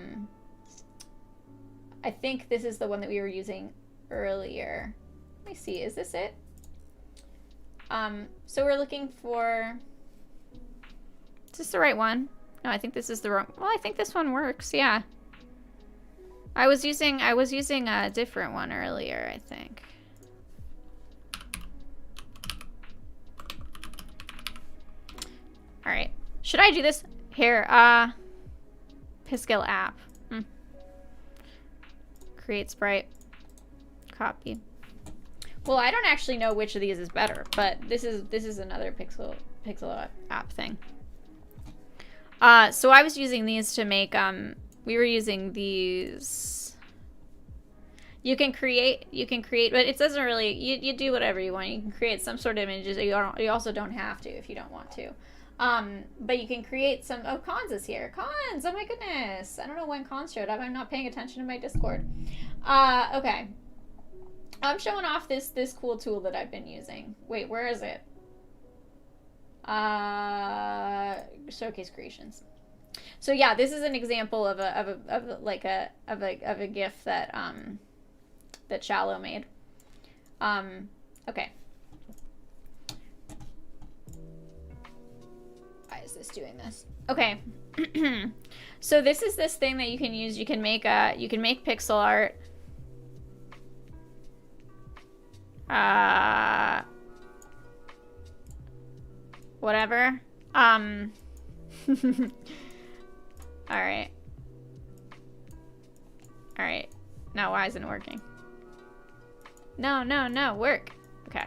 think this is the one that we were using earlier. Let me see, is this it? So we're looking for, is this the right one? No, I think this is the wrong, well, I think this one works, yeah. I was using a different one earlier, I think. All right, should I do this here? Piskel app. Create sprite. Copy. Well, I don't actually know which of these is better, but this is another pixel app thing. So I was using these to make we were using these. You can create, but it doesn't really, you do whatever you want. You can create some sort of images. You also don't have to if you don't want to. But you can create some, oh, Cons is here. Cons, oh my goodness. I don't know when Cons showed up. I'm not paying attention to my Discord. Okay. I'm showing off this cool tool that I've been using. Wait, where is it? Showcase Creations. So yeah, this is an example of a GIF that that Shallow made. Okay. Why is this doing this? Okay. So this is this thing that you can use. You can make pixel art. Whatever. Alright. Alright. Now why isn't it working? No, work. Okay.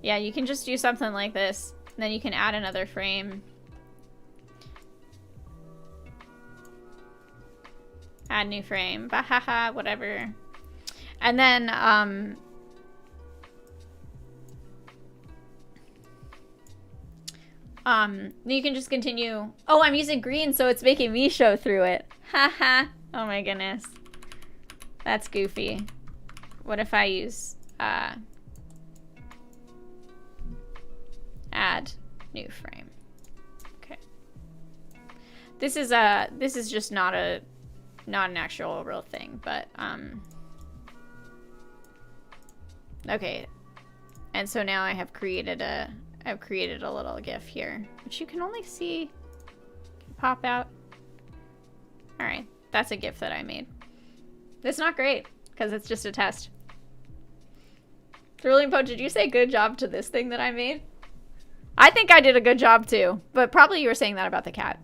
Yeah, you can just do something like this. And then you can add another frame. Add new frame. Bahaha, whatever. And then, you can just continue. Oh, I'm using green, so it's making me show through it. Haha. Oh my goodness. That's goofy. What if I use, add new frame. Okay. This is just not an actual real thing, but, okay. And so now I have created a little GIF here, which you can only see pop out. All right, that's a GIF that I made. It's not great because it's just a test. Thrilling Poe, did you say good job to this thing that I made? I think I did a good job too, but probably you were saying that about the cat.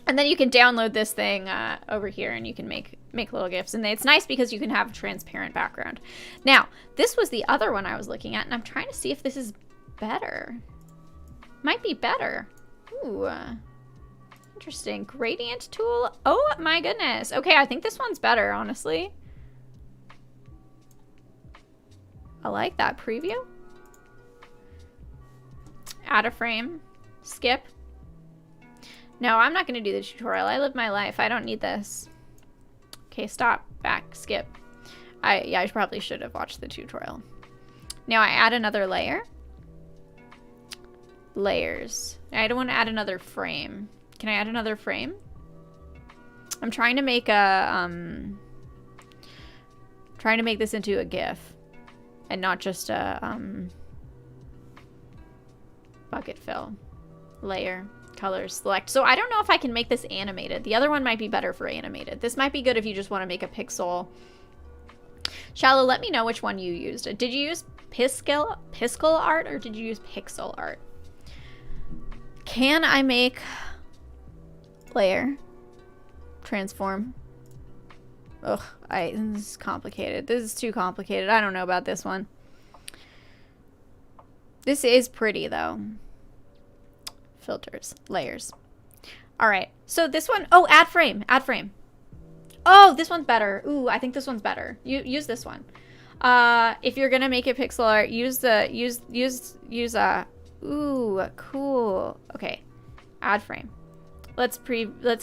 And then you can download this thing over here and you can make little GIFs. And it's nice because you can have a transparent background. Now, this was the other one I was looking at, and I'm trying to see if this is better. Might be better. Ooh. Interesting. Gradient tool. Oh my goodness. Okay, I think this one's better, honestly. I like that. Preview. Add a frame. Skip. No, I'm not going to do the tutorial. I live my life. I don't need this. Okay, stop. Back. Skip. Yeah, I probably should have watched the tutorial. Now I add another layer. Layers. I don't want to add another frame. Can I add another frame? I'm trying to make this into a GIF and not just a bucket fill. Layer. Colors. Select. So I don't know if I can make this animated. The other one might be better for animated. This might be good if you just want to make a pixel. Shallow, let me know which one you used. Did you use Piscal art or did you use pixel art? Can I make layer transform? Ugh, this is complicated. This is too complicated. I don't know about this one. This is pretty though. Filters, layers. All right, so this one, oh, add frame. Oh, this one's better. Ooh, I think this one's better. Use this one. If you're gonna make it pixel art, use ooh, cool. Okay, add frame. Let's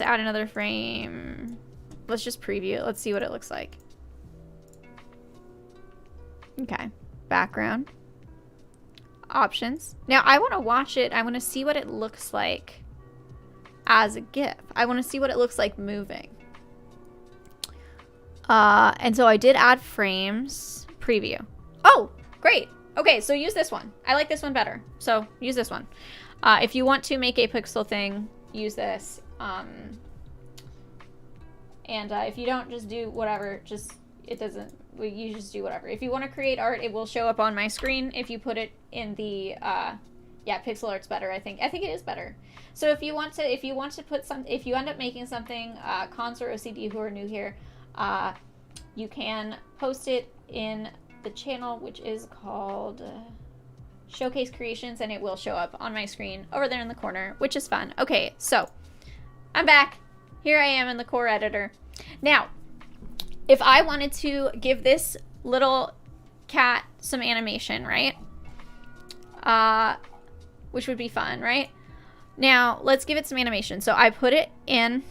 add another frame. Let's just preview it. Let's see what it looks like. Okay, background. Options. Now I want to watch it. I want to see what it looks like as a GIF. I want to see what it looks like moving. And so I did add frames. Preview. Oh, great. Okay, so use this one. I like this one better. So use this one. If you want to make a pixel thing, use this. And if you don't, just do whatever. You just do whatever. If you want to create art, it will show up on my screen. If you put it in the, yeah, pixel art's better. I think it is better. So if you want to put some, if you end up making something, cons or OCD who are new here, you can post it in the channel, which is called Showcase Creations, and it will show up on my screen over there in the corner, which is fun. Okay, so I'm back. Here I am in the core editor. Now, if I wanted to give this little cat some animation, right? Which would be fun, right? Now, let's give it some animation. So I put it in,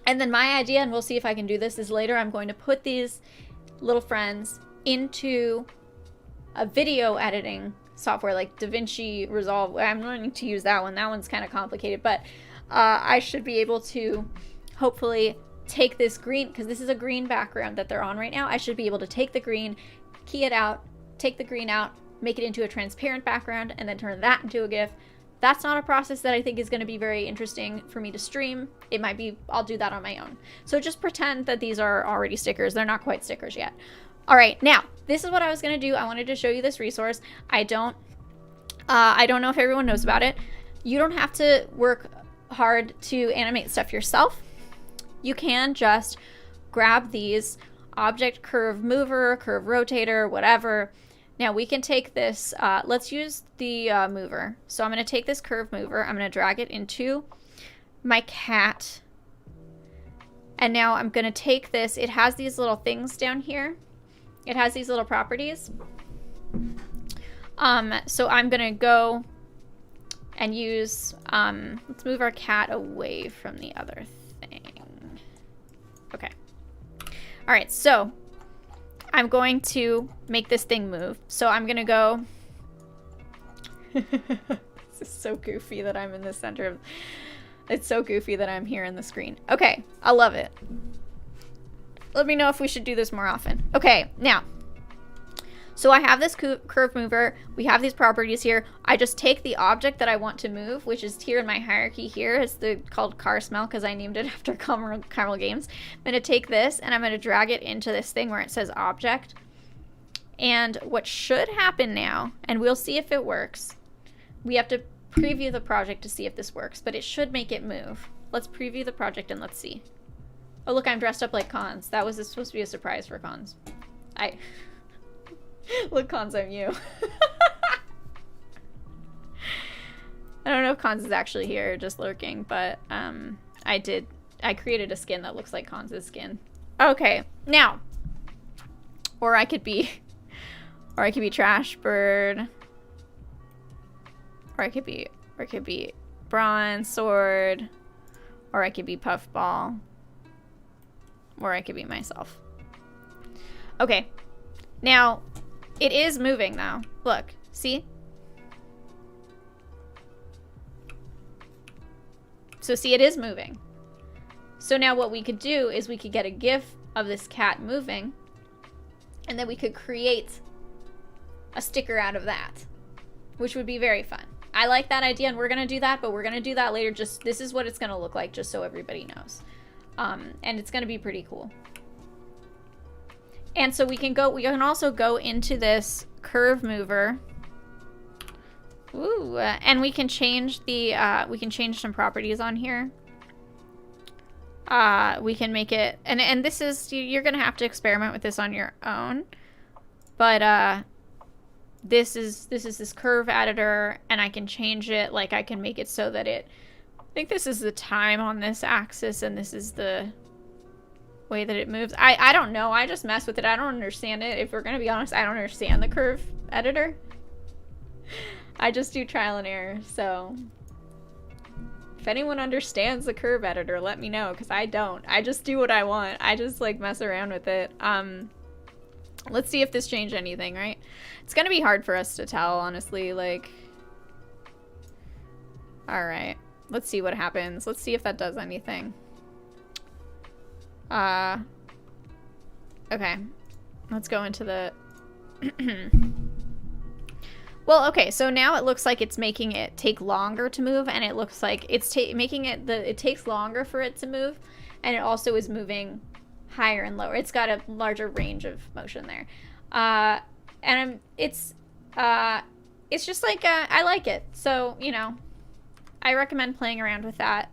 and then my idea, and we'll see if I can do this, is later I'm going to put these little friends into a video editing software like DaVinci Resolve. I'm learning to use that one. That one's kind of complicated, but I should be able to hopefully take this green, because this is a green background that they're on right now. I should be able to take the green, key it out, take the green out, make it into a transparent background, and then turn that into a GIF. That's not a process that I think is going to be very interesting for me to stream. It might be, I'll do that on my own. So just pretend that these are already stickers. They're not quite stickers yet. All right, now, this is what I was going to do. I wanted to show you this resource. I don't know if everyone knows about it. You don't have to work hard to animate stuff yourself. You can just grab these object curve mover, curve rotator, whatever. Now we can take this, let's use the mover. So I'm going to take this curve mover, I'm going to drag it into my cat. And now I'm going to take this, it has these little things down here. It has these little properties. So I'm going to go and use, let's move our cat away from the other thing. Okay. All right, so I'm going to make this thing move. So I'm going to go. This is so goofy that I'm in the center of. It's so goofy that I'm here in the screen. Okay, I love it. Let me know if we should do this more often. Okay, now. So I have this curve mover. We have these properties here. I just take the object that I want to move, which is here in my hierarchy here. It's called Car Smell because I named it after Caramel Games. I'm going to take this and I'm going to drag it into this thing where it says object. And what should happen now, and we'll see if it works. We have to preview the project to see if this works, but it should make it move. Let's preview the project and let's see. Oh, look, I'm dressed up like Cons. That was supposed to be a surprise for Cons. Look, Cons, I'm you. I don't know if Cons is actually here, just lurking, but I created a skin that looks like Cons' skin. Okay, now, or I could be Trash Bird, or I could be Bronze Sword, or I could be Puffball, or I could be myself. Okay, now it is moving though. Look, see? So see, it is moving. So now what we could do is we could get a GIF of this cat moving, and then we could create a sticker out of that, which would be very fun. I like that idea, and we're gonna do that, but we're gonna do that later. Just, this is what it's gonna look like, just so everybody knows. And it's gonna be pretty cool. And so we can also go into this curve mover. Ooh, and we can change some properties on here. We can make it, and this is, you're gonna have to experiment with this on your own, but this is this curve editor, and I can change it. Like, I can make it so that I think this is the time on this axis, and this is the way that it moves. I don't know, I just mess with it. I don't understand it. If we're gonna be honest, I don't understand the curve editor. I just do trial and error, so if anyone understands the curve editor, let me know, because I don't. I just do what I want. I just, like, mess around with it. Let's see if this changed anything, right? It's gonna be hard for us to tell, honestly, like... Alright. Let's see what happens. Let's see if that does anything. Okay. Let's go into the... Well, okay, so now it looks like it's making it take longer to move, and it looks like it's making it it takes longer for it to move, and it also is moving higher and lower. It's got a larger range of motion there. And it's just like, I like it. So, you know, I recommend playing around with that.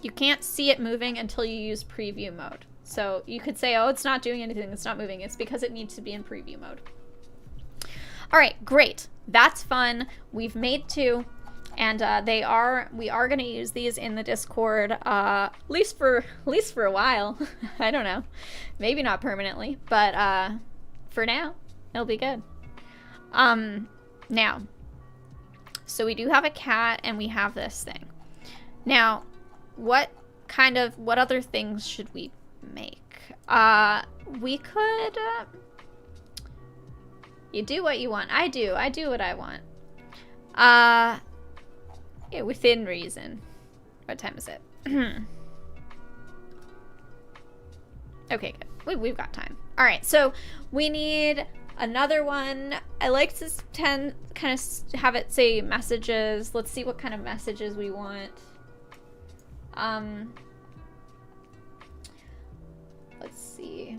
You can't see it moving until you use preview mode. So you could say, oh, it's not doing anything, it's not moving. It's because it needs to be in preview mode. All right, great. That's fun. We've made 2, and we are going to use these in the Discord, at least for a while. I don't know, maybe not permanently, but for now, it'll be good. Now, so we do have a cat, and we have this thing. Now, what other things should we make? We could. You do what you want. I do what I want. Yeah, within reason. What time is it? Okay, good. We've got time. All right, so we need another one. I like to kind of have it say messages. Let's see what kind of messages we want. Let's see.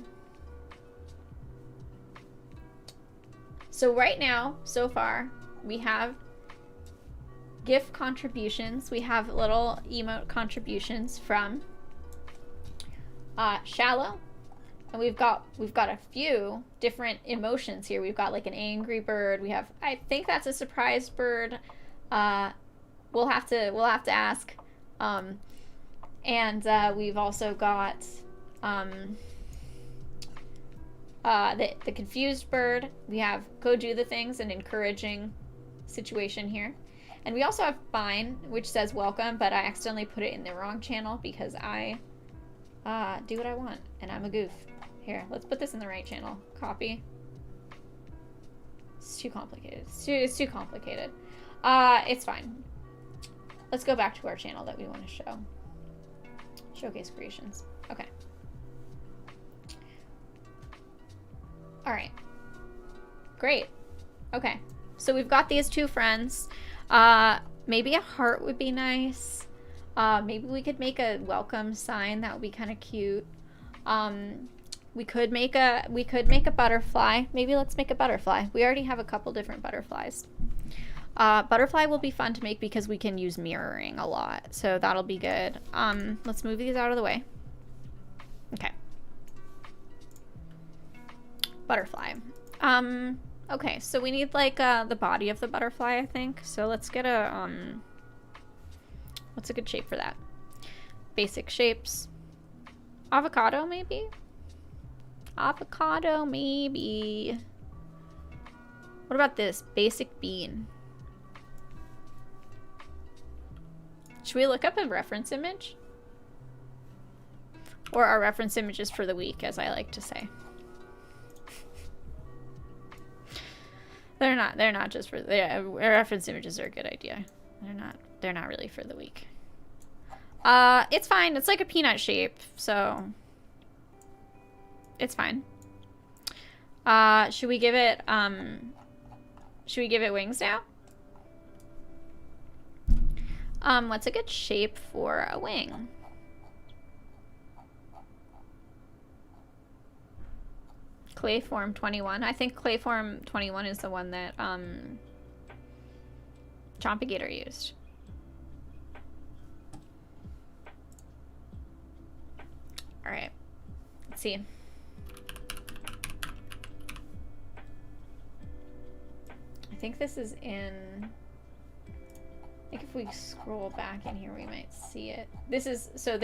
So right now, so far, we have GIF contributions. We have little emote contributions from Shallow, and we've got a few different emotions here. We've got like an angry bird. We have, I think that's a surprise bird. We'll have to ask. And we've also got the confused bird. We have go do the things, an encouraging situation here. And we also have fine, which says welcome, but I accidentally put it in the wrong channel because I do what I want, and I'm a goof. Here, let's put this in the right channel. Copy. It's too complicated. It's too complicated. It's fine. Let's go back to our channel that we want to show. Showcase creations. Okay. All right. Great. Okay. So we've got these two friends. Maybe a heart would be nice. Maybe we could make a welcome sign. That would be kind of cute. We could make a butterfly. Maybe let's make a butterfly. We already have a couple different butterflies. Butterfly will be fun to make because we can use mirroring a lot. So that'll be good. Let's move these out of the way. Okay. Butterfly. Okay, so we need like the body of the butterfly, I think. So let's get a what's a good shape for that? Basic shapes. Avocado maybe? Avocado maybe. What about this? Basic bean. Should we look up a reference image? Or our reference images for the week, as I like to say. They're not just for reference images are a good idea. They're not really for the week. It's fine. It's like a peanut shape, so it's fine. Should we give it wings now? What's a good shape for a wing? Clayform 21. I think Clayform 21 is the one that Chompigator used. All right, let's see. I think this is in. I think if we scroll back in here, we might see it. This is an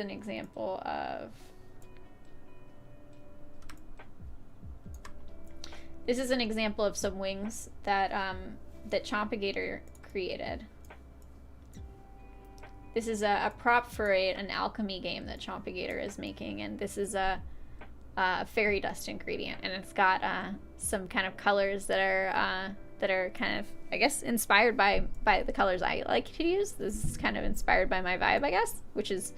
example of. This is an example of some wings that that Chompigator created. This is a prop for an alchemy game that Chompigator is making, and this is a fairy dust ingredient, and it's got some kind of colors that are kind of, I guess, inspired by the colors I like to use. This is kind of inspired by my vibe, I guess, which is,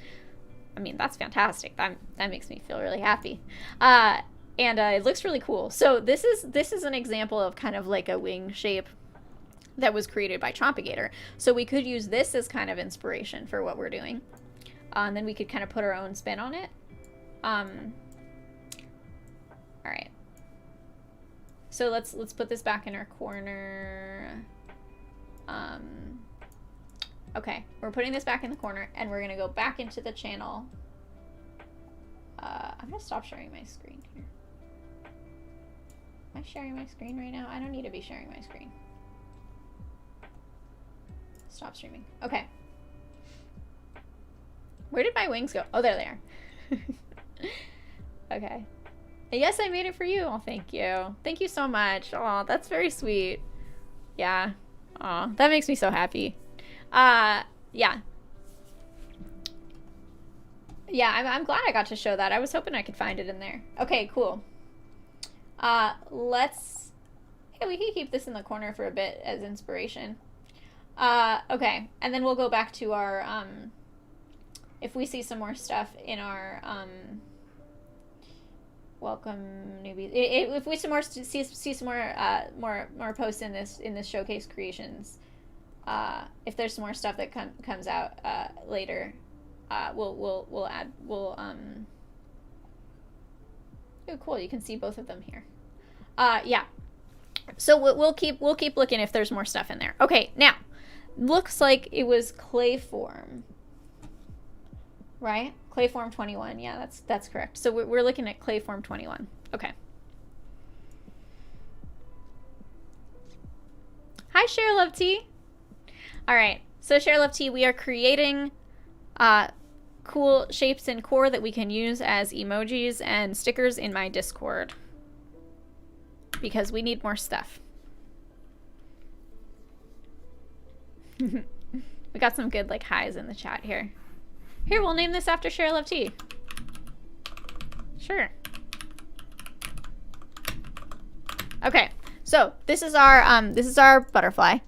I mean, that's fantastic. That makes me feel really happy. And it looks really cool. So this is an example of kind of like a wing shape that was created by Chompigator. So we could use this as kind of inspiration for what we're doing. And then we could kind of put our own spin on it. All right. So let's put this back in our corner. Okay, we're putting this back in the corner, and we're gonna go back into the channel. I'm gonna stop sharing my screen here. Am I sharing my screen right now? I don't need to be sharing my screen. Stop streaming. Okay. Where did my wings go? Oh, there they are. Okay. Yes, I made it for you. Oh, thank you. Thank you so much. Oh, that's very sweet. Yeah. Oh, that makes me so happy. Yeah. Yeah, I'm glad I got to show that. I was hoping I could find it in there. Okay, cool. Yeah, we can keep this in the corner for a bit as inspiration. Okay, and then we'll go back to our, if we see some more stuff in our, welcome newbies. If we see some more posts in this showcase creations, if there's some more stuff that comes out later, we'll add. Oh, cool! You can see both of them here. Yeah. So we'll keep looking if there's more stuff in there. Okay, now looks like it was Clayform, right? Clayform 21. Yeah, that's correct. So we're looking at Clayform 21. Okay. Hi, Share Love Tea. All right. So Share Love Tea, we are creating cool shapes in core that we can use as emojis and stickers in my Discord because we need more stuff. We got some good like highs in the chat here. Here, we'll name this after Share Love Tea. Sure. Okay, so this is our butterfly.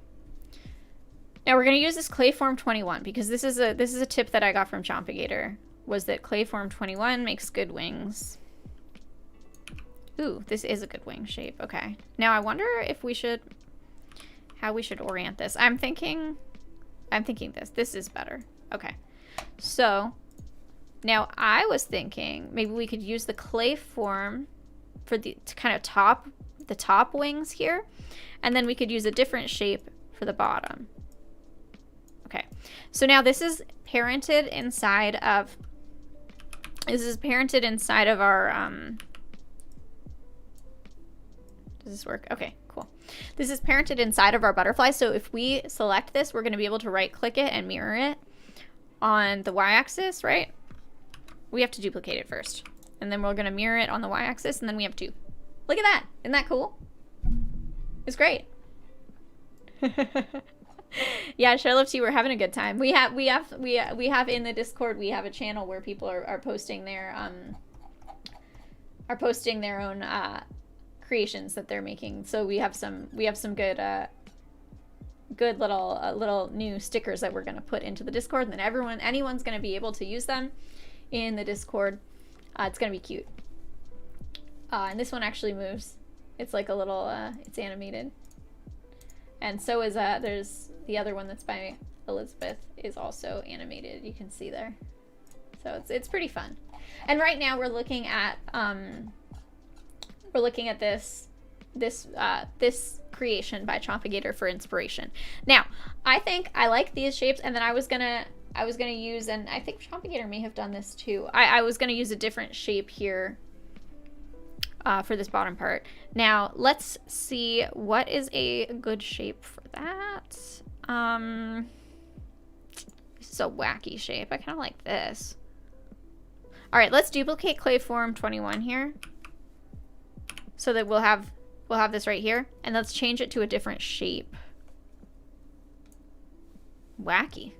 Now we're gonna use this Clayform 21 because this is a tip that I got from Chompigator, was that Clayform 21 makes good wings. Ooh, this is a good wing shape. Okay. Now I wonder if we should, how we should orient this. I'm thinking this is better. Okay. So now I was thinking maybe we could use the clay form for the kind of the top wings here, and then we could use a different shape for the bottom. Okay, so now this is parented inside of our does this work? Okay, cool. This is parented inside of our butterfly, so if we select this, we're going to be able to right click it and mirror it on the y-axis, right? We have to duplicate it first, and then we're going to mirror it on the y-axis, and then we have two. Look at that. Isn't that cool? It's great. Yeah, Charlotte T, we're having a good time. We have in the Discord, we have a channel where people are posting their own creations that they're making. So we have some good little new stickers that we're going to put into the Discord, and then anyone's going to be able to use them in the Discord. It's going to be cute. And this one actually moves. It's like a little it's animated. And so is there's the other one that's by Elizabeth is also animated. You can see there. So it's pretty fun. And right now we're looking at this creation by Chompigator for inspiration. Now, I think I like these shapes, and then I was gonna use, and I think Chompigator may have done this too. I was gonna use a different shape here for this bottom part. Now, let's see what is a good shape for that. This is a wacky shape. I kind of like this. All right, let's duplicate clay form 21 here, so that we'll have this right here, and let's change it to a different shape. Wacky.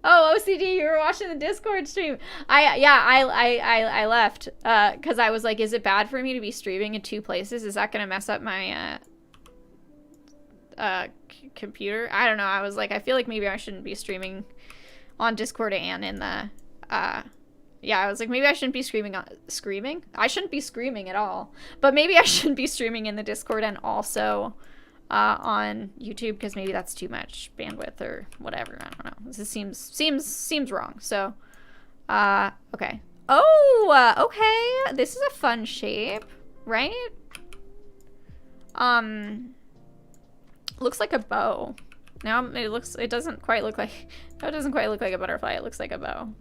Oh, OCD, you were watching the Discord stream. I left because I was like, is it bad for me to be streaming in two places? Is that gonna mess up my computer? I don't know. I was like, I feel like maybe I shouldn't be streaming on Discord and in the yeah, I was like, maybe I shouldn't be screaming. I shouldn't be screaming at all, but maybe I shouldn't be streaming in the Discord and also on YouTube, because maybe that's too much bandwidth or whatever. I don't know. This seems wrong. So, okay. Oh, okay. This is a fun shape, right? Looks like a bow. Now it doesn't quite look like a butterfly. It looks like a bow.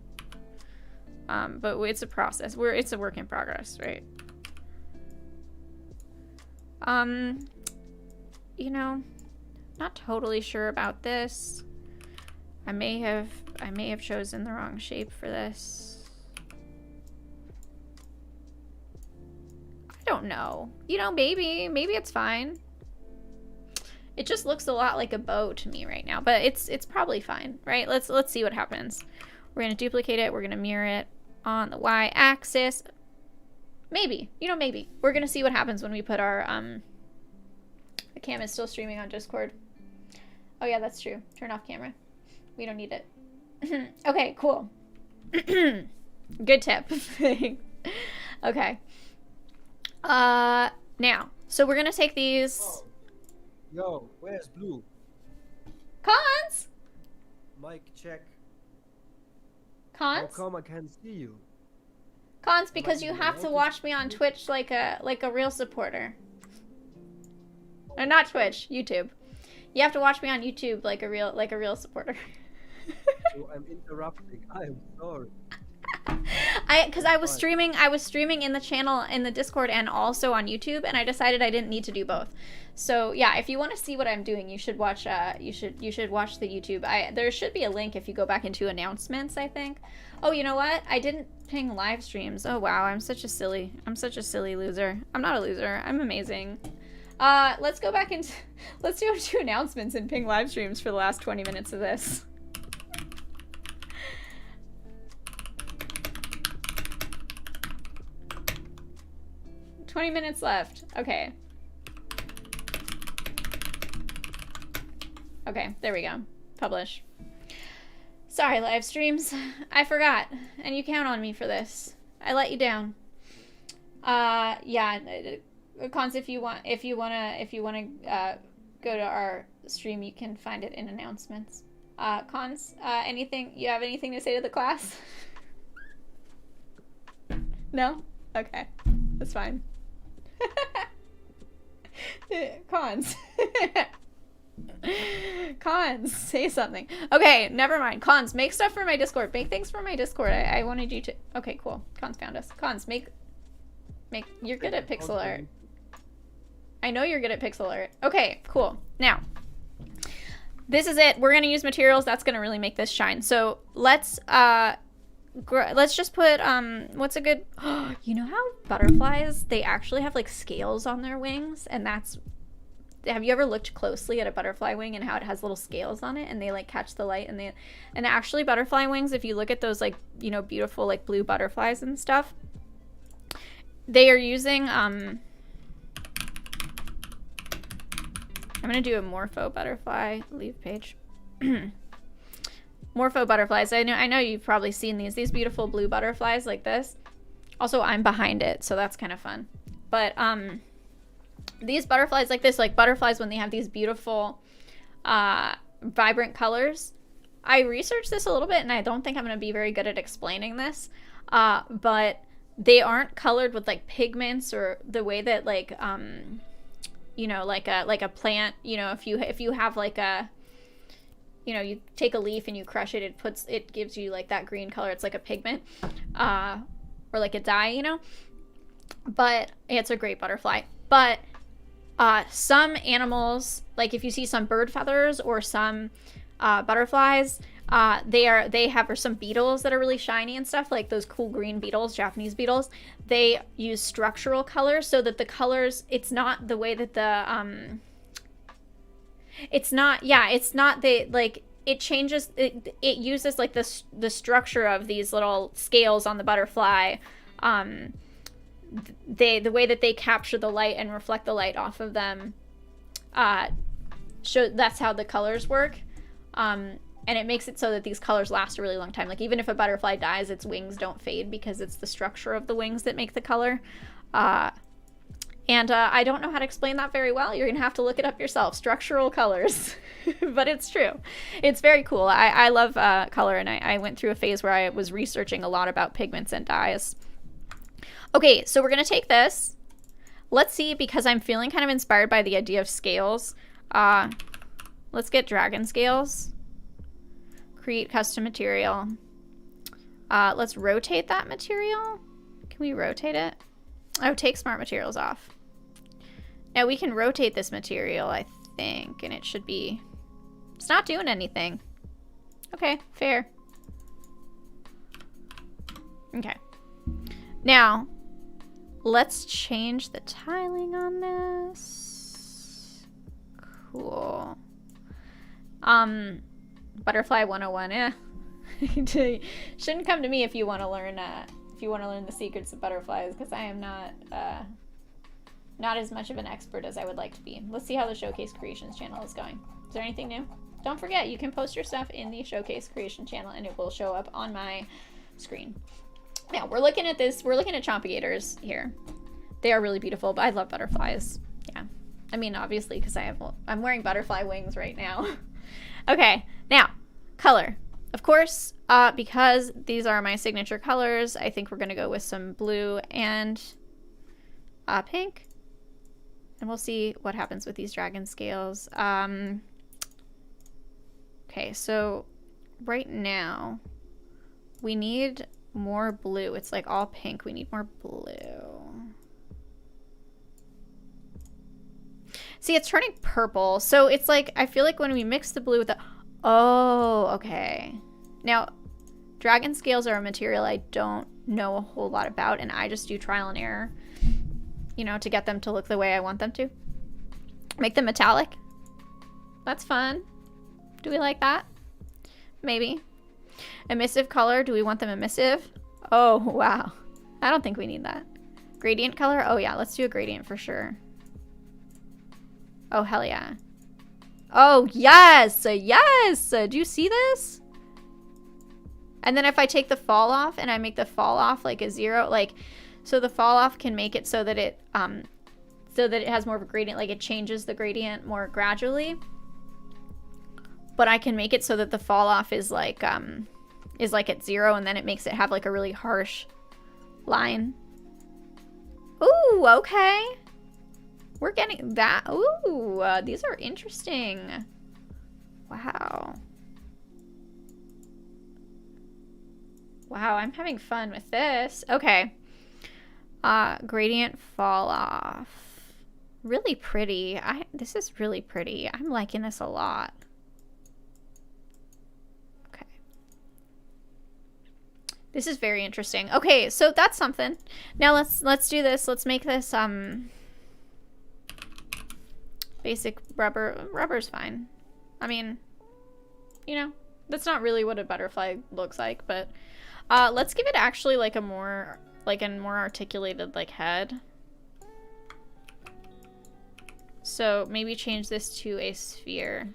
But it's a process. It's a work in progress, right? You know, not totally sure about this. I may have chosen the wrong shape for this. I don't know. You know, maybe it's fine. It just looks a lot like a bow to me right now, but it's probably fine, right? Let's see what happens. We're gonna duplicate it. We're gonna mirror it on the y-axis. Maybe, you know, maybe we're gonna see what happens when we put our the cam is still streaming on Discord. Oh yeah, that's true. Turn off camera. We don't need it. Okay, cool. Good tip. Okay. Now, so we're gonna take these.
Oh. Yo, where's Blue?
Cons?
Mic check.
Cons?
How come I can't see you?
Cons, because you have to watch me on Twitch like a real supporter. Or not Twitch, YouTube. You have to watch me on YouTube like a real supporter.
So I'm interrupting. I'm sorry.
Because I was streaming in the channel in the Discord and also on YouTube, and I decided I didn't need to do both. So yeah, if you want to see what I'm doing, you should watch you should watch the YouTube. There should be a link if you go back into announcements, I think. Oh, you know what? I didn't ping live streams. Oh wow, I'm such a silly loser. I'm not a loser. I'm amazing. Let's go back into let's go to announcements and ping live streams for the last 20 minutes of this. $20 minutes left. Okay. Okay, there we go. Publish. Sorry, live streams. I forgot. And you count on me for this. I let you down. Yeah. Cons, if you wanna go to stream, you can find it in announcements. Cons, you have anything to say to the class? No? Okay. That's fine. Cons. Cons, say something. Okay, never mind. Cons, make stuff for my Discord. Make things for my Discord. I wanted you to... Okay, cool. Cons found us. Cons, make... You're good at pixel art. I know you're good at pixel art. Okay, cool. Now, this is it. We're going to use materials. That's going to really make this shine. So let's just put, what's a good... You know how butterflies, they actually have, like, scales on their wings? And that's... Have you ever looked closely at a butterfly wing and how it has little scales on it and they like catch the light and actually butterfly wings, if you look at those like, you know, beautiful like blue butterflies and stuff, they are using, I'm going to do a Morpho Butterfly, leave page. Morpho Butterflies. I know you've probably seen these beautiful blue butterflies like this. Also, I'm behind it, so that's kind of fun. But, these butterflies like this, like butterflies when they have these beautiful, vibrant colors. I researched this a little bit, and I don't think I'm going to be very good at explaining this, but they aren't colored with like pigments or the way that like, you know, like a plant, you know, if you have like a, you know, you take a leaf and you crush it, it gives you like that green color. It's like a pigment, or like a dye, you know, but it's a great butterfly. But some animals, like if you see some bird feathers or some butterflies, they have, or some beetles that are really shiny and stuff, like those cool green beetles, Japanese beetles, they use structural colors so that the colors, it's not the way that the, it's not the, like, it changes, it uses like the structure of these little scales on the butterfly, the way that they capture the light and reflect the light off of them, that's how the colors work, and it makes it so that these colors last a really long time. Like even if a butterfly dies, its wings don't fade because it's the structure of the wings that make the color. And I don't know how to explain that very well. You're gonna have to look it up yourself. Structural colors. But it's true. It's very cool. I love color, and I went through a phase where I was researching a lot about pigments and dyes. Okay, so we're going to take this. Let's see, because I'm feeling kind of inspired by the idea of scales. Let's get dragon scales. Create custom material. Let's rotate that material. Can we rotate it? Oh, take smart materials off. Now we can rotate this material, I think, and it should be... It's not doing anything. Okay, fair. Okay. Now... Let's change the tiling on this. Cool. Butterfly 101. Shouldn't come to me if you want to learn the secrets of butterflies, because I am not as much of an expert as I would like to be. Let's see how the Showcase Creations channel is going. Is there anything new? Don't forget, you can post your stuff in the Showcase Creation channel and it will show up on my screen. Now, we're looking at this. We're looking at chompigators here. They are really beautiful, but I love butterflies. Yeah. I mean, obviously, because I'm wearing butterfly wings right now. Okay. Now, color. Of course, because these are my signature colors, I think we're going to go with some blue and pink. And we'll see what happens with these dragon scales. Okay, so right now, we need... more blue. It's like all pink. We need more blue. See, it's turning purple. So it's like, I feel like when we mix the blue with the... Oh, okay. Now, dragon scales are a material I don't know a whole lot about, and I just do trial and error, you know, to get them to look the way I want them to. Make them metallic. That's fun. Do we like that? Maybe. Emissive color. Do we want them emissive? Oh, wow. I don't think we need that. Gradient color? Oh, yeah. Let's do a gradient for sure. Oh, hell yeah. Oh, yes! Yes! Do you see this? And then if I take the fall off and I make the fall off like a 0, like, so the fall off can make it so that it has more of a gradient, like it changes the gradient more gradually. but I can make it so that the fall off is like at 0, and then it makes it have like a really harsh line. Ooh, okay. We're getting that. Ooh, these are interesting. Wow. Wow, I'm having fun with this. Okay. Gradient fall off. Really pretty. This is really pretty. I'm liking this a lot. Okay. This is very interesting. Okay, so that's something. Now let's do this. Let's make this basic rubber. Rubber's fine. I mean, you know, that's not really what a butterfly looks like, but let's give it actually like a more articulated like head. So maybe change this to a sphere.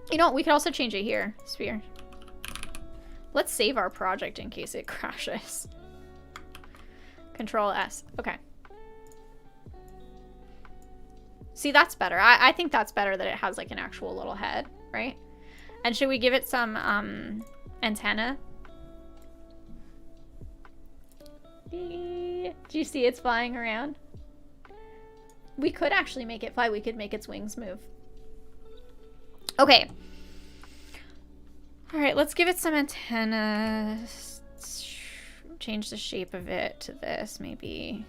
You know what? We could also change it here. Sphere. Let's save our project in case it crashes. Control S. Okay. See, that's better. I think that's better that it has like an actual little head, right? And should we give it some antenna? Do you see it's flying around? We could actually make it fly. We could make its wings move. Okay. All right, let's give it some antenna. Change the shape of it to this, maybe.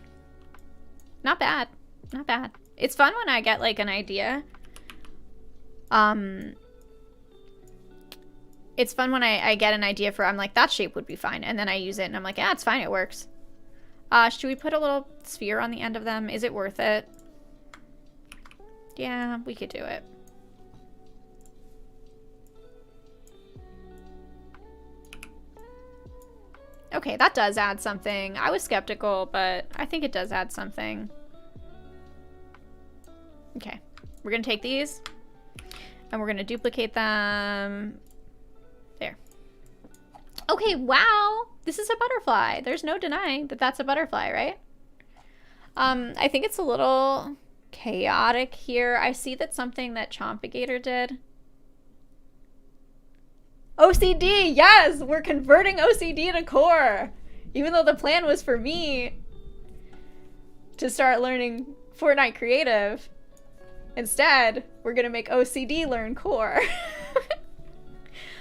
Not bad. Not bad. It's fun when I get like an idea. It's fun when I get an idea for, I'm like, that shape would be fine. And then I use it and I'm like, yeah, it's fine. It works. Should we put a little sphere on the end of them? Is it worth it? Yeah, we could do it. Okay, that does add something. I was skeptical, but I think it does add something. Okay, we're gonna take these and we're gonna duplicate them. There. Okay, wow. This is a butterfly. There's no denying that that's a butterfly, right? I think it's a little chaotic here. I see that something that Chompigator did. OCD, yes! We're converting OCD to core. Even though the plan was for me to start learning Fortnite Creative. Instead, we're gonna make OCD learn core.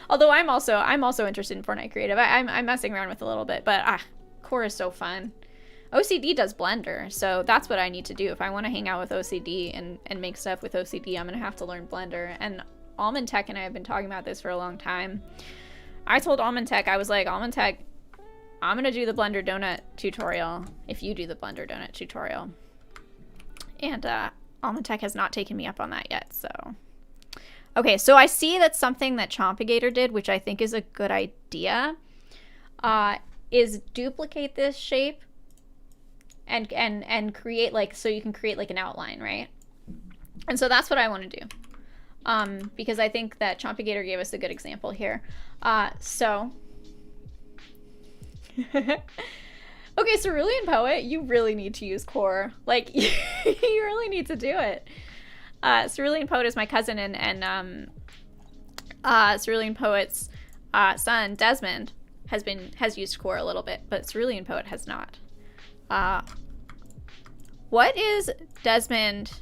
Although I'm also interested in Fortnite Creative. I'm messing around with it a little bit, but core is so fun. OCD does Blender, so that's what I need to do. If I want to hang out with OCD and make stuff with OCD, I'm gonna have to learn Blender. And Almond Tech and I have been talking about this for a long time. I told Almond Tech, I was like, Almond Tech, I'm gonna do the Blender Donut tutorial if you do the Blender Donut tutorial. And Almond Tech has not taken me up on that yet, so. Okay, so I see that something that Chompigator did, which I think is a good idea, is duplicate this shape and create like, so you can create like an outline, right? And so that's what I want to do. Because I think that Chompigator gave us a good example here. So. Okay, Cerulean Poet, you really need to use core. Like, you really need to do it. Cerulean Poet is my cousin, and Cerulean Poet's son, Desmond, has used core a little bit, but Cerulean Poet has not. What is Desmond?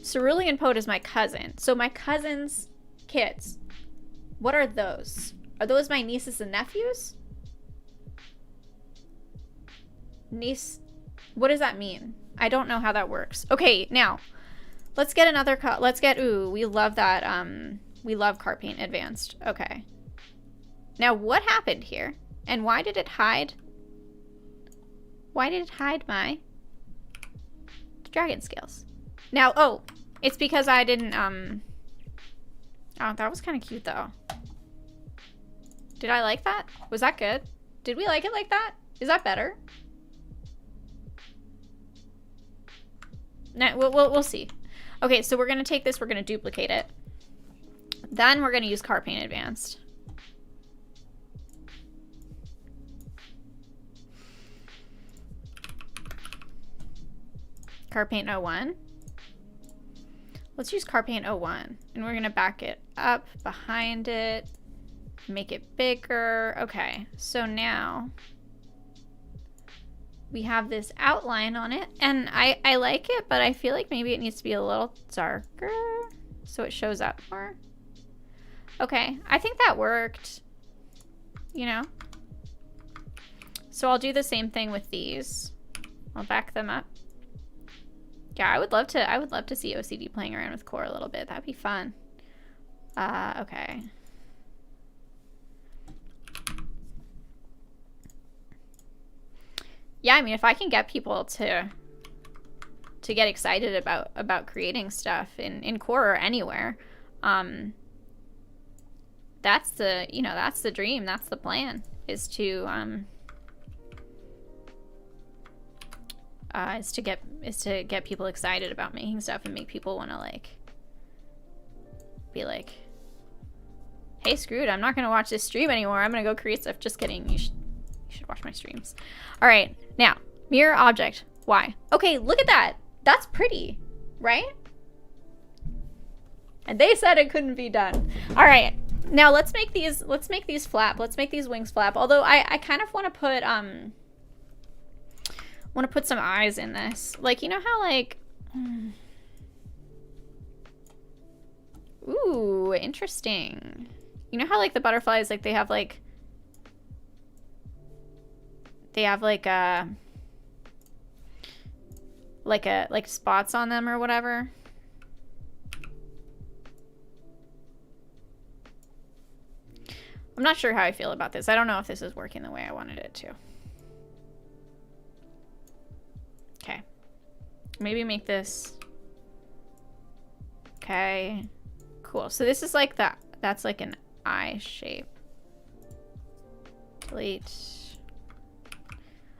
Cerulean Poet is my cousin. So my cousin's kids, what are those? Are those my nieces and nephews? Niece, what does that mean? I don't know how that works. Okay, now let's get another ooh, we love that. We love Car Paint Advanced. Okay. Now what happened here? And why did it hide? Why did it hide my dragon scales? Now, oh, it's because I didn't, oh, that was kind of cute though. Did I like that? Was that good? Did we like it like that? Is that better? No, we'll see. Okay, so we're gonna take this, we're gonna duplicate it. Then we're gonna use Car Paint Advanced. Car Paint 01. Let's use car paint 01. And we're gonna back it up behind it. Make it bigger. Okay, so now we have this outline on it. And I like it, but I feel like maybe it needs to be a little darker so it shows up more. Okay, I think that worked. You know? So I'll do the same thing with these. I'll back them up. Yeah, I would love to see OCD playing around with core a little bit. That'd be fun. Okay. Yeah, I mean, if I can get people to get excited about creating stuff in core or anywhere, that's the, you know, that's the dream, that's the plan, is to get people excited about making stuff and make people want to like be like, hey, screw it, I'm not gonna watch this stream anymore, I'm gonna go create stuff. Just kidding, you should watch my streams. All right, now mirror object. Why? Okay, look at that. That's pretty, right? And they said it couldn't be done. All right, now let's make these flap. Let's make these wings flap. Although I kind of want to put some eyes in this. Like, you know how like ooh, interesting. You know how like the butterflies, like they have like spots on them or whatever. I'm not sure how I feel about this. I don't know if this is working the way I wanted it to. Okay. Maybe make this. Okay. Cool. So this is like that's like an eye shape. Delete.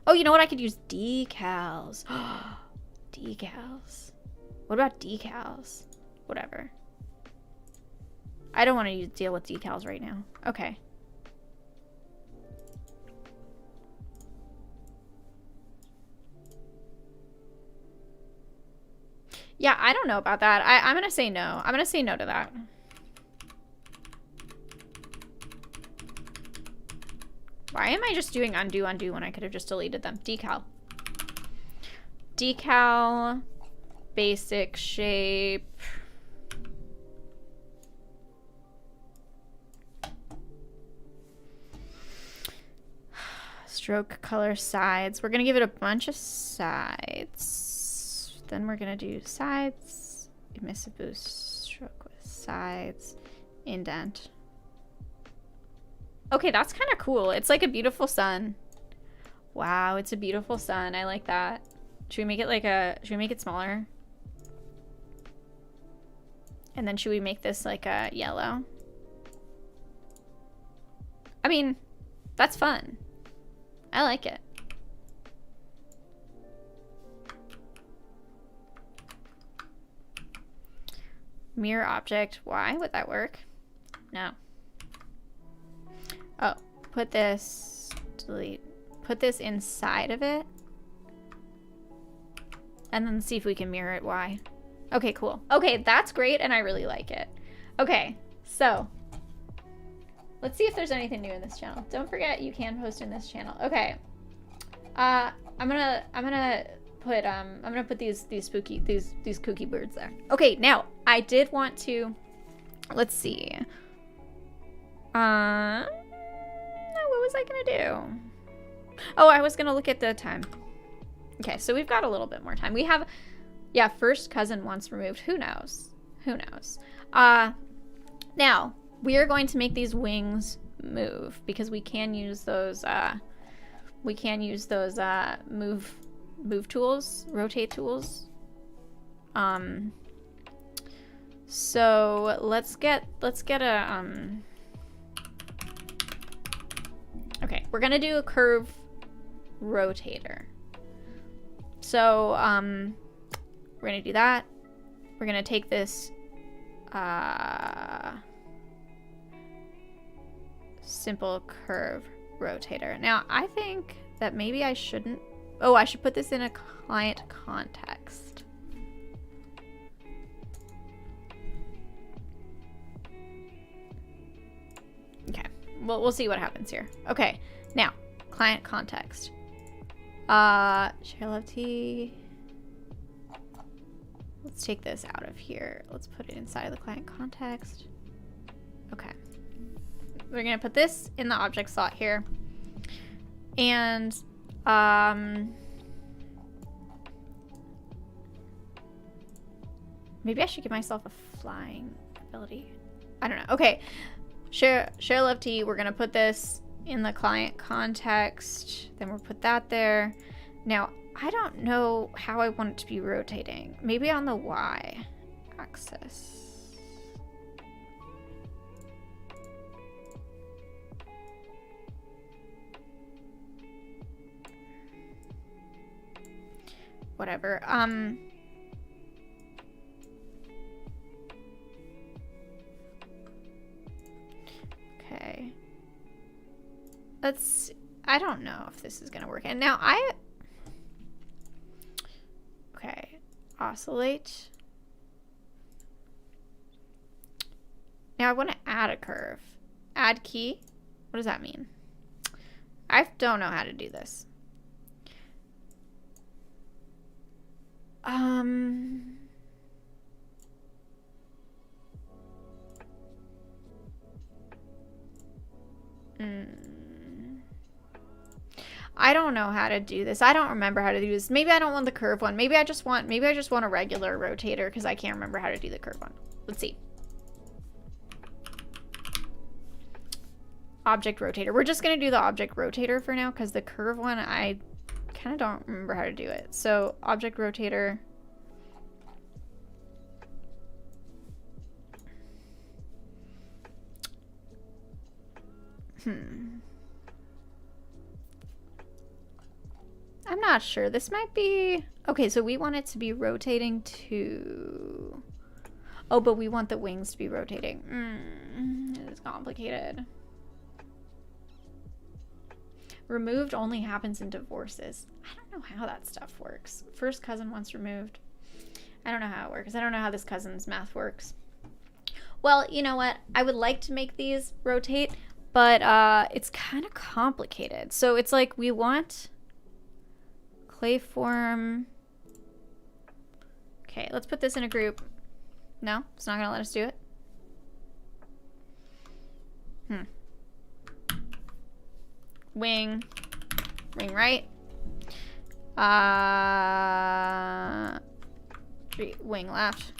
Oh, you know what? I could use decals. Decals. What about decals? Whatever. I don't want to deal with decals right now. Okay. Yeah, I don't know about that. I'm going to say no. I'm going to say no to that. Why am I just doing undo when I could have just deleted them? Decal. Decal. Basic shape. Stroke color sides. We're going to give it a bunch of sides. Then we're going to do sides. Emissive boost. Stroke with sides. Indent. Okay, that's kind of cool. It's like a beautiful sun. Wow, it's a beautiful sun. I like that. Should we make it like should we make it smaller? And then should we make this like a yellow? I mean, that's fun. I like it. Mirror object. Why would that work? No. Oh, put this, delete, put this inside of it. And then see if we can mirror it. Why? Okay, cool. Okay, that's great, and I really like it. Okay, so let's see if there's anything new in this channel. Don't forget you can post in this channel. Okay. I'm gonna put these kooky birds there. Okay, now I did want to, let's see. What was I gonna do? Oh, I was gonna look at the time. Okay, so we've got a little bit more time. We have, yeah, first cousin once removed. Who knows? Who knows? Now we are going to make these wings move because we can use those. Move tools, rotate tools. So let's get a okay, we're gonna do a curve rotator. So we're gonna do that. We're gonna take this simple curve rotator. Now I think that maybe I shouldn't. Oh, I should put this in a client context. we'll see what happens here. Okay, now client context. Share love T. Let's take this out of here. Let's put it inside of the client context. Okay. We're gonna put this in the object slot here. And maybe I should give myself a flying ability. I don't know. Okay. Share love T. We're gonna put this in the client context. Then we'll put that there. Now, I don't know how I want it to be rotating. Maybe on the Y axis. Whatever. Okay. I don't know if this is gonna work. And now okay. Oscillate. Now I want to add a curve. Add key. What does that mean? I don't know how to do this. I don't know how to do this. I don't remember how to do this. Maybe I don't want the curve one. Maybe I just want a regular rotator because I can't remember how to do the curve one. Let's see. Object rotator. We're just going to do the object rotator for now because the curve one, I kind of don't remember how to do it. So object rotator. I'm not sure. This might be... Okay, so we want it to be rotating to... Oh, but we want the wings to be rotating. It's complicated. Removed only happens in divorces. I don't know how that stuff works. First cousin once removed. I don't know how it works. I don't know how this cousin's math works. Well, you know what? I would like to make these rotate, but it's kind of complicated. So it's like we want clay form. Okay, let's put this in a group. No, it's not going to let us do it. Wing right. Wing left.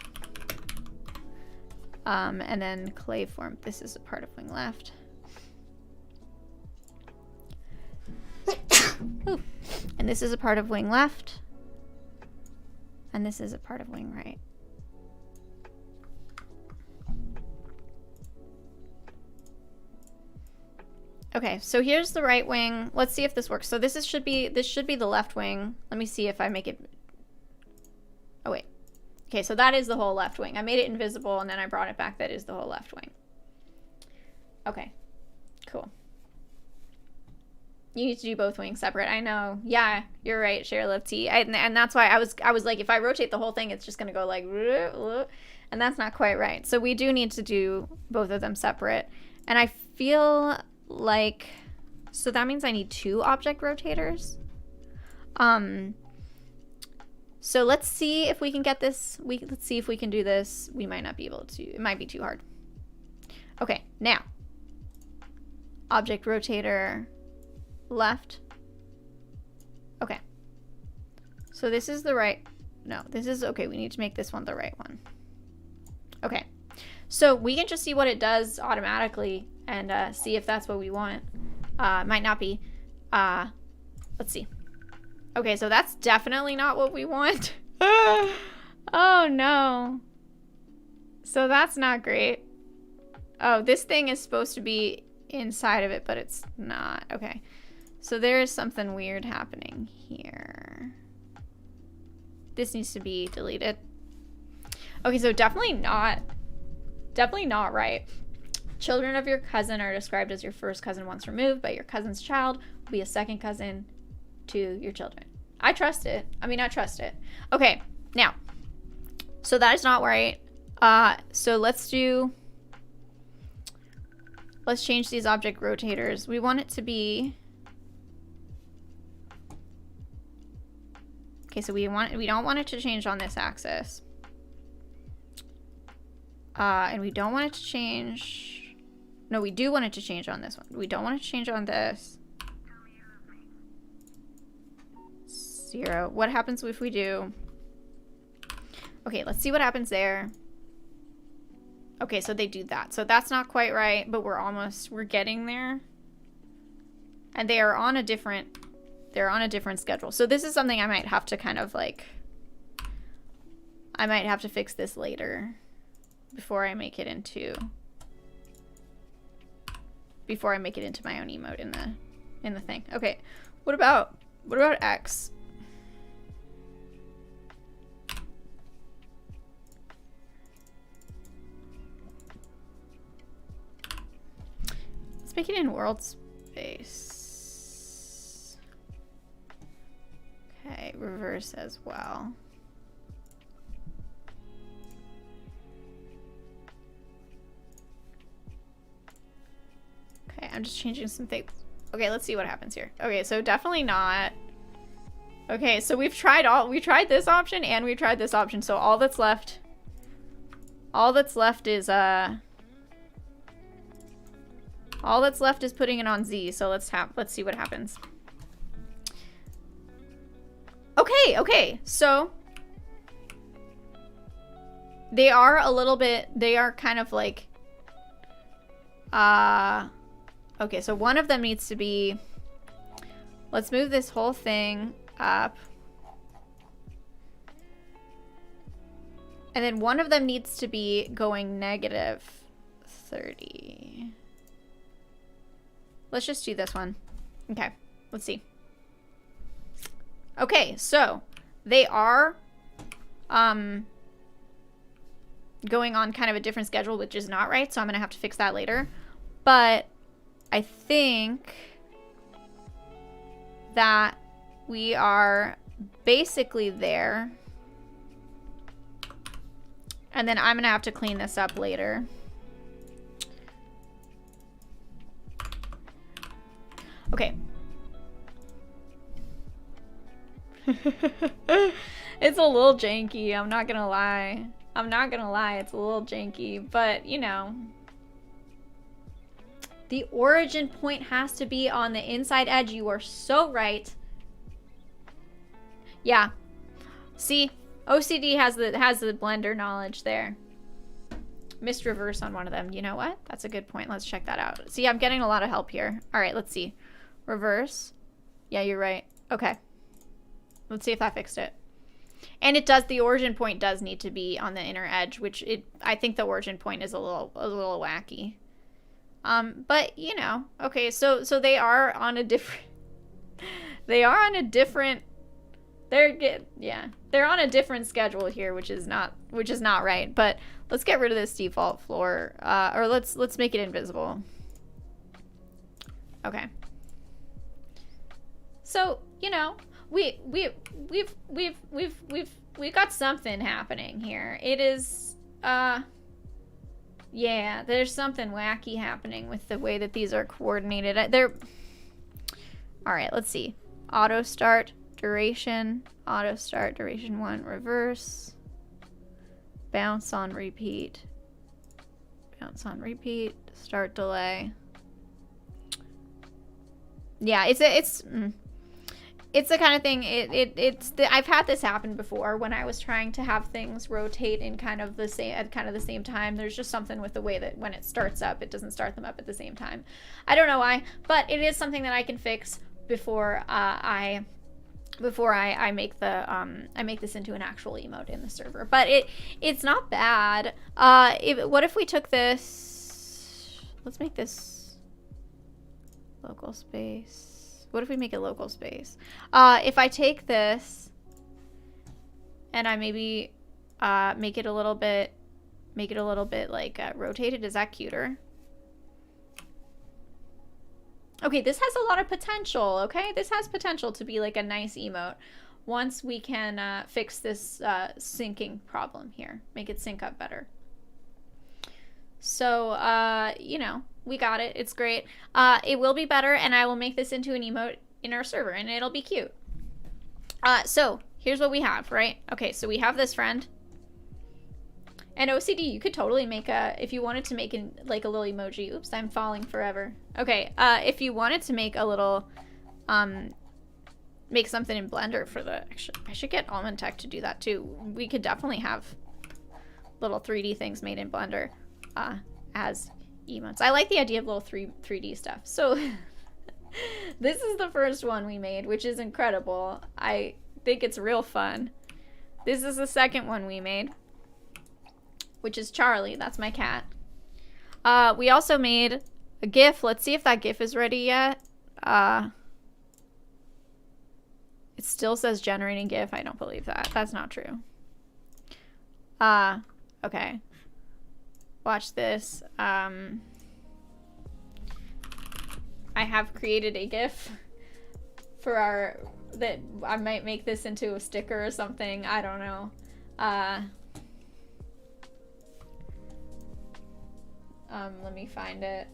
And then clay form. This is a part of wing left. Ooh. And this is a part of wing left. And this is a part of wing right. Okay, so here's the right wing. Let's see if this works. So this should be the left wing. Let me see if I make it. Oh wait. Okay, so that is the whole left wing. I made it invisible and then I brought it back. That is the whole left wing. Okay, cool. You need to do both wings separate. I know. Yeah, you're right. Share love T. And that's why I was like, if I rotate the whole thing, it's just gonna go like, and that's not quite right. So we do need to do both of them separate. And I feel like, so that means I need 2 object rotators. So let's see if we can get this. Let's see if we can do this. We might not be able to. It might be too hard. Okay, now object rotator left. Okay, so this is the right. No, this is okay. We need to make this one the right one. Okay, so we can just see what it does automatically and see if that's what we want. Might not be. Let's see. Okay, so that's definitely not what we want. Oh no. So that's not great. Oh, this thing is supposed to be inside of it, but it's not. Okay. So there is something weird happening here. This needs to be deleted. Okay, so definitely not right. Children of your cousin are described as your first cousin once removed, but your cousin's child will be a second cousin to your children. I trust it. I mean, I trust it. Okay, now, so that is not right. So let's do let's change these object rotators. We want it to be, okay, so we don't want it to change on this axis. And we don't want it to change, no, we do want it to change on this one. We don't want it to change on this. 0. What happens if we do? Okay, let's see what happens there. Okay, so they do that. So that's not quite right, but we're getting there. And they are on a different schedule. So this is something I might have to kind of like, I might have to fix this later before I make it into my own emote in the thing. Okay. What about X? Let's make it in world space. Okay, reverse as well. Okay, I'm just changing some things. Okay, let's see what happens here. Okay, so definitely not. Okay, so we tried this option and we tried this option. So all that's left is putting it on Z. So let's see what happens. Okay. So they are kind of like okay, so one of them needs to be, let's move this whole thing up. And then one of them needs to be going -30. Let's just do this one. Okay, let's see. Okay, so they are going on kind of a different schedule, which is not right, so I'm gonna have to fix that later. But I think that we are basically there. And then I'm gonna have to clean this up later. Okay. It's a little janky, I'm not gonna lie. It's a little janky, but you know. The origin point has to be on the inside edge. You are so right. Yeah. See, OCD has the blender knowledge there. Missed reverse on one of them. You know what? That's a good point. Let's check that out. See, I'm getting a lot of help here. All right, let's see. Reverse. Yeah, you're right. Okay. Let's see if that fixed it. And it does, the origin point does need to be on the inner edge, which I think the origin point is a little wacky. But you know, okay, so they are on a different, they're on a different schedule here, which is not right. But let's get rid of this default floor, or let's make it invisible. Okay. So, you know, we've got something happening here. It is, yeah, there's something wacky happening with the way that these are coordinated. All right, let's see. Auto start, duration 1, reverse, bounce on repeat, start delay. Yeah, it's the kind of thing. I've had this happen before when I was trying to have things rotate in kind of the same time. There's just something with the way that when it starts up, it doesn't start them up at the same time. I don't know why, but it is something that I can fix before I make this into an actual emote in the server. But it's not bad. What if we took this? Let's make this local space. What if we make it local space? If I take this and I maybe make it a little bit like rotated, is that cuter? Okay, this has a lot of potential, okay? This has potential to be like a nice emote once we can fix this syncing problem here. Make it sync up better. So, you know, we got it. It's great. It will be better, and I will make this into an emote in our server, and it'll be cute. So here's what we have, right? Okay, so we have this friend. And OCD, you could totally make a, if you wanted to make like a little emoji. Oops, I'm falling forever. Okay, if you wanted to make a little, make something in Blender for the, actually, I should get Almond Tech to do that too. We could definitely have little 3D things made in Blender as emotes. I like the idea of little 3D stuff. So this is the first one we made, which is incredible. I think it's real fun. This is the second one we made, which is Charlie. That's my cat. We also made a GIF. Let's see if that GIF is ready yet. It still says generating GIF. I don't believe that. That's not true. Okay. Watch this. I have created a GIF for our, that I might make this into a sticker or something. I don't know. Let me find it.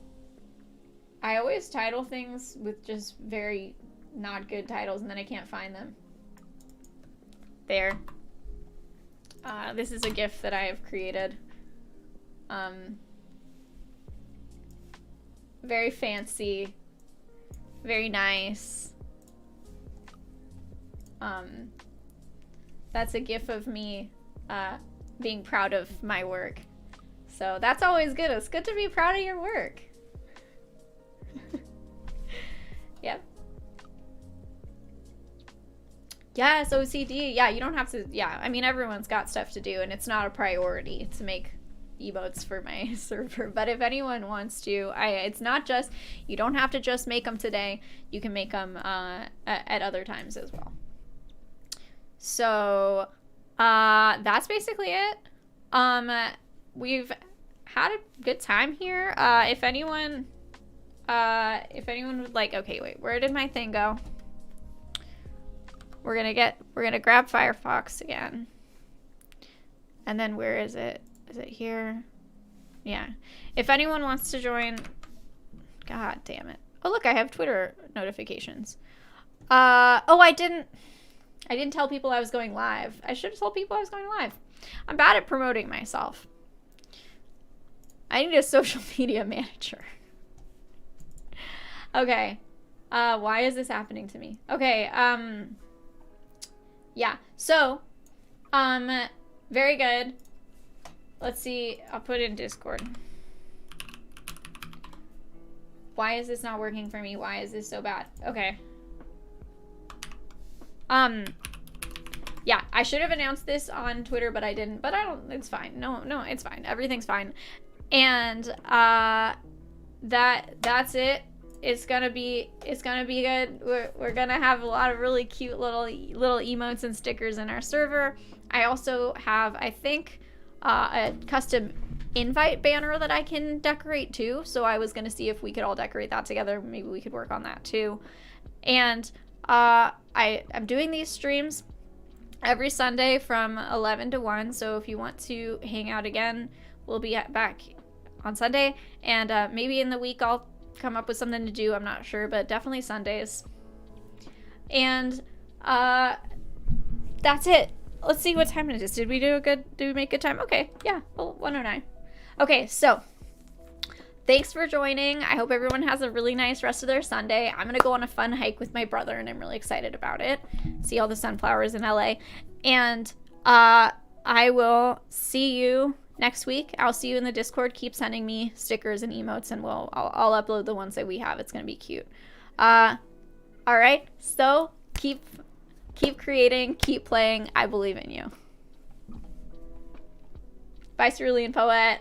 I always title things with just very not good titles and then I can't find them. There. This is a GIF that I have created. Very fancy. Very nice. That's a GIF of me being proud of my work. So that's always good. It's good to be proud of your work. Yep. Yes, OCD. Yeah, you don't have to. Yeah, I mean, everyone's got stuff to do, and it's not a priority to make emotes for my server. But if anyone wants to, it's not just, you don't have to just make them today. You can make them at other times as well. So that's basically it. We've had a good time here. If anyone would like, okay, wait, where did my thing go? We're gonna grab Firefox again. And then where is it? Is it here? Yeah. If anyone wants to join, god damn it. Oh look, I have Twitter notifications. Oh, I didn't tell people I was going live. I should have told people I was going live. I'm bad at promoting myself. I need a social media manager. Okay. Why is this happening to me? Okay, yeah. So, very good. Let's see. I'll put it in Discord. Why is this not working for me? Why is this so bad? Okay. Yeah, I should have announced this on Twitter, but I didn't. But I don't, it's fine. No, it's fine. Everything's fine. And that's it. It's gonna be good. We're gonna have a lot of really cute little emotes and stickers in our server. I also have, I think, a custom invite banner that I can decorate too. So I was gonna see if we could all decorate that together. Maybe we could work on that too. And I'm doing these streams every Sunday from 11 to 1. So if you want to hang out again, we'll be back on Sunday. And maybe in the week I'll come up with something to do. I'm not sure, but definitely Sundays. And that's it. Let's see what time it is. Did we make good time? Okay, yeah, well, 1:09. Okay, so thanks for joining. I hope everyone has a really nice rest of their Sunday. I'm gonna go on a fun hike with my brother and I'm really excited about it. See all the sunflowers in LA. And I will see you next week. I'll see you in the Discord. Keep sending me stickers and emotes and I'll upload the ones that we have. It's gonna be cute. All right, so keep creating, keep playing. I believe in you. Bye, Cerulean Poet.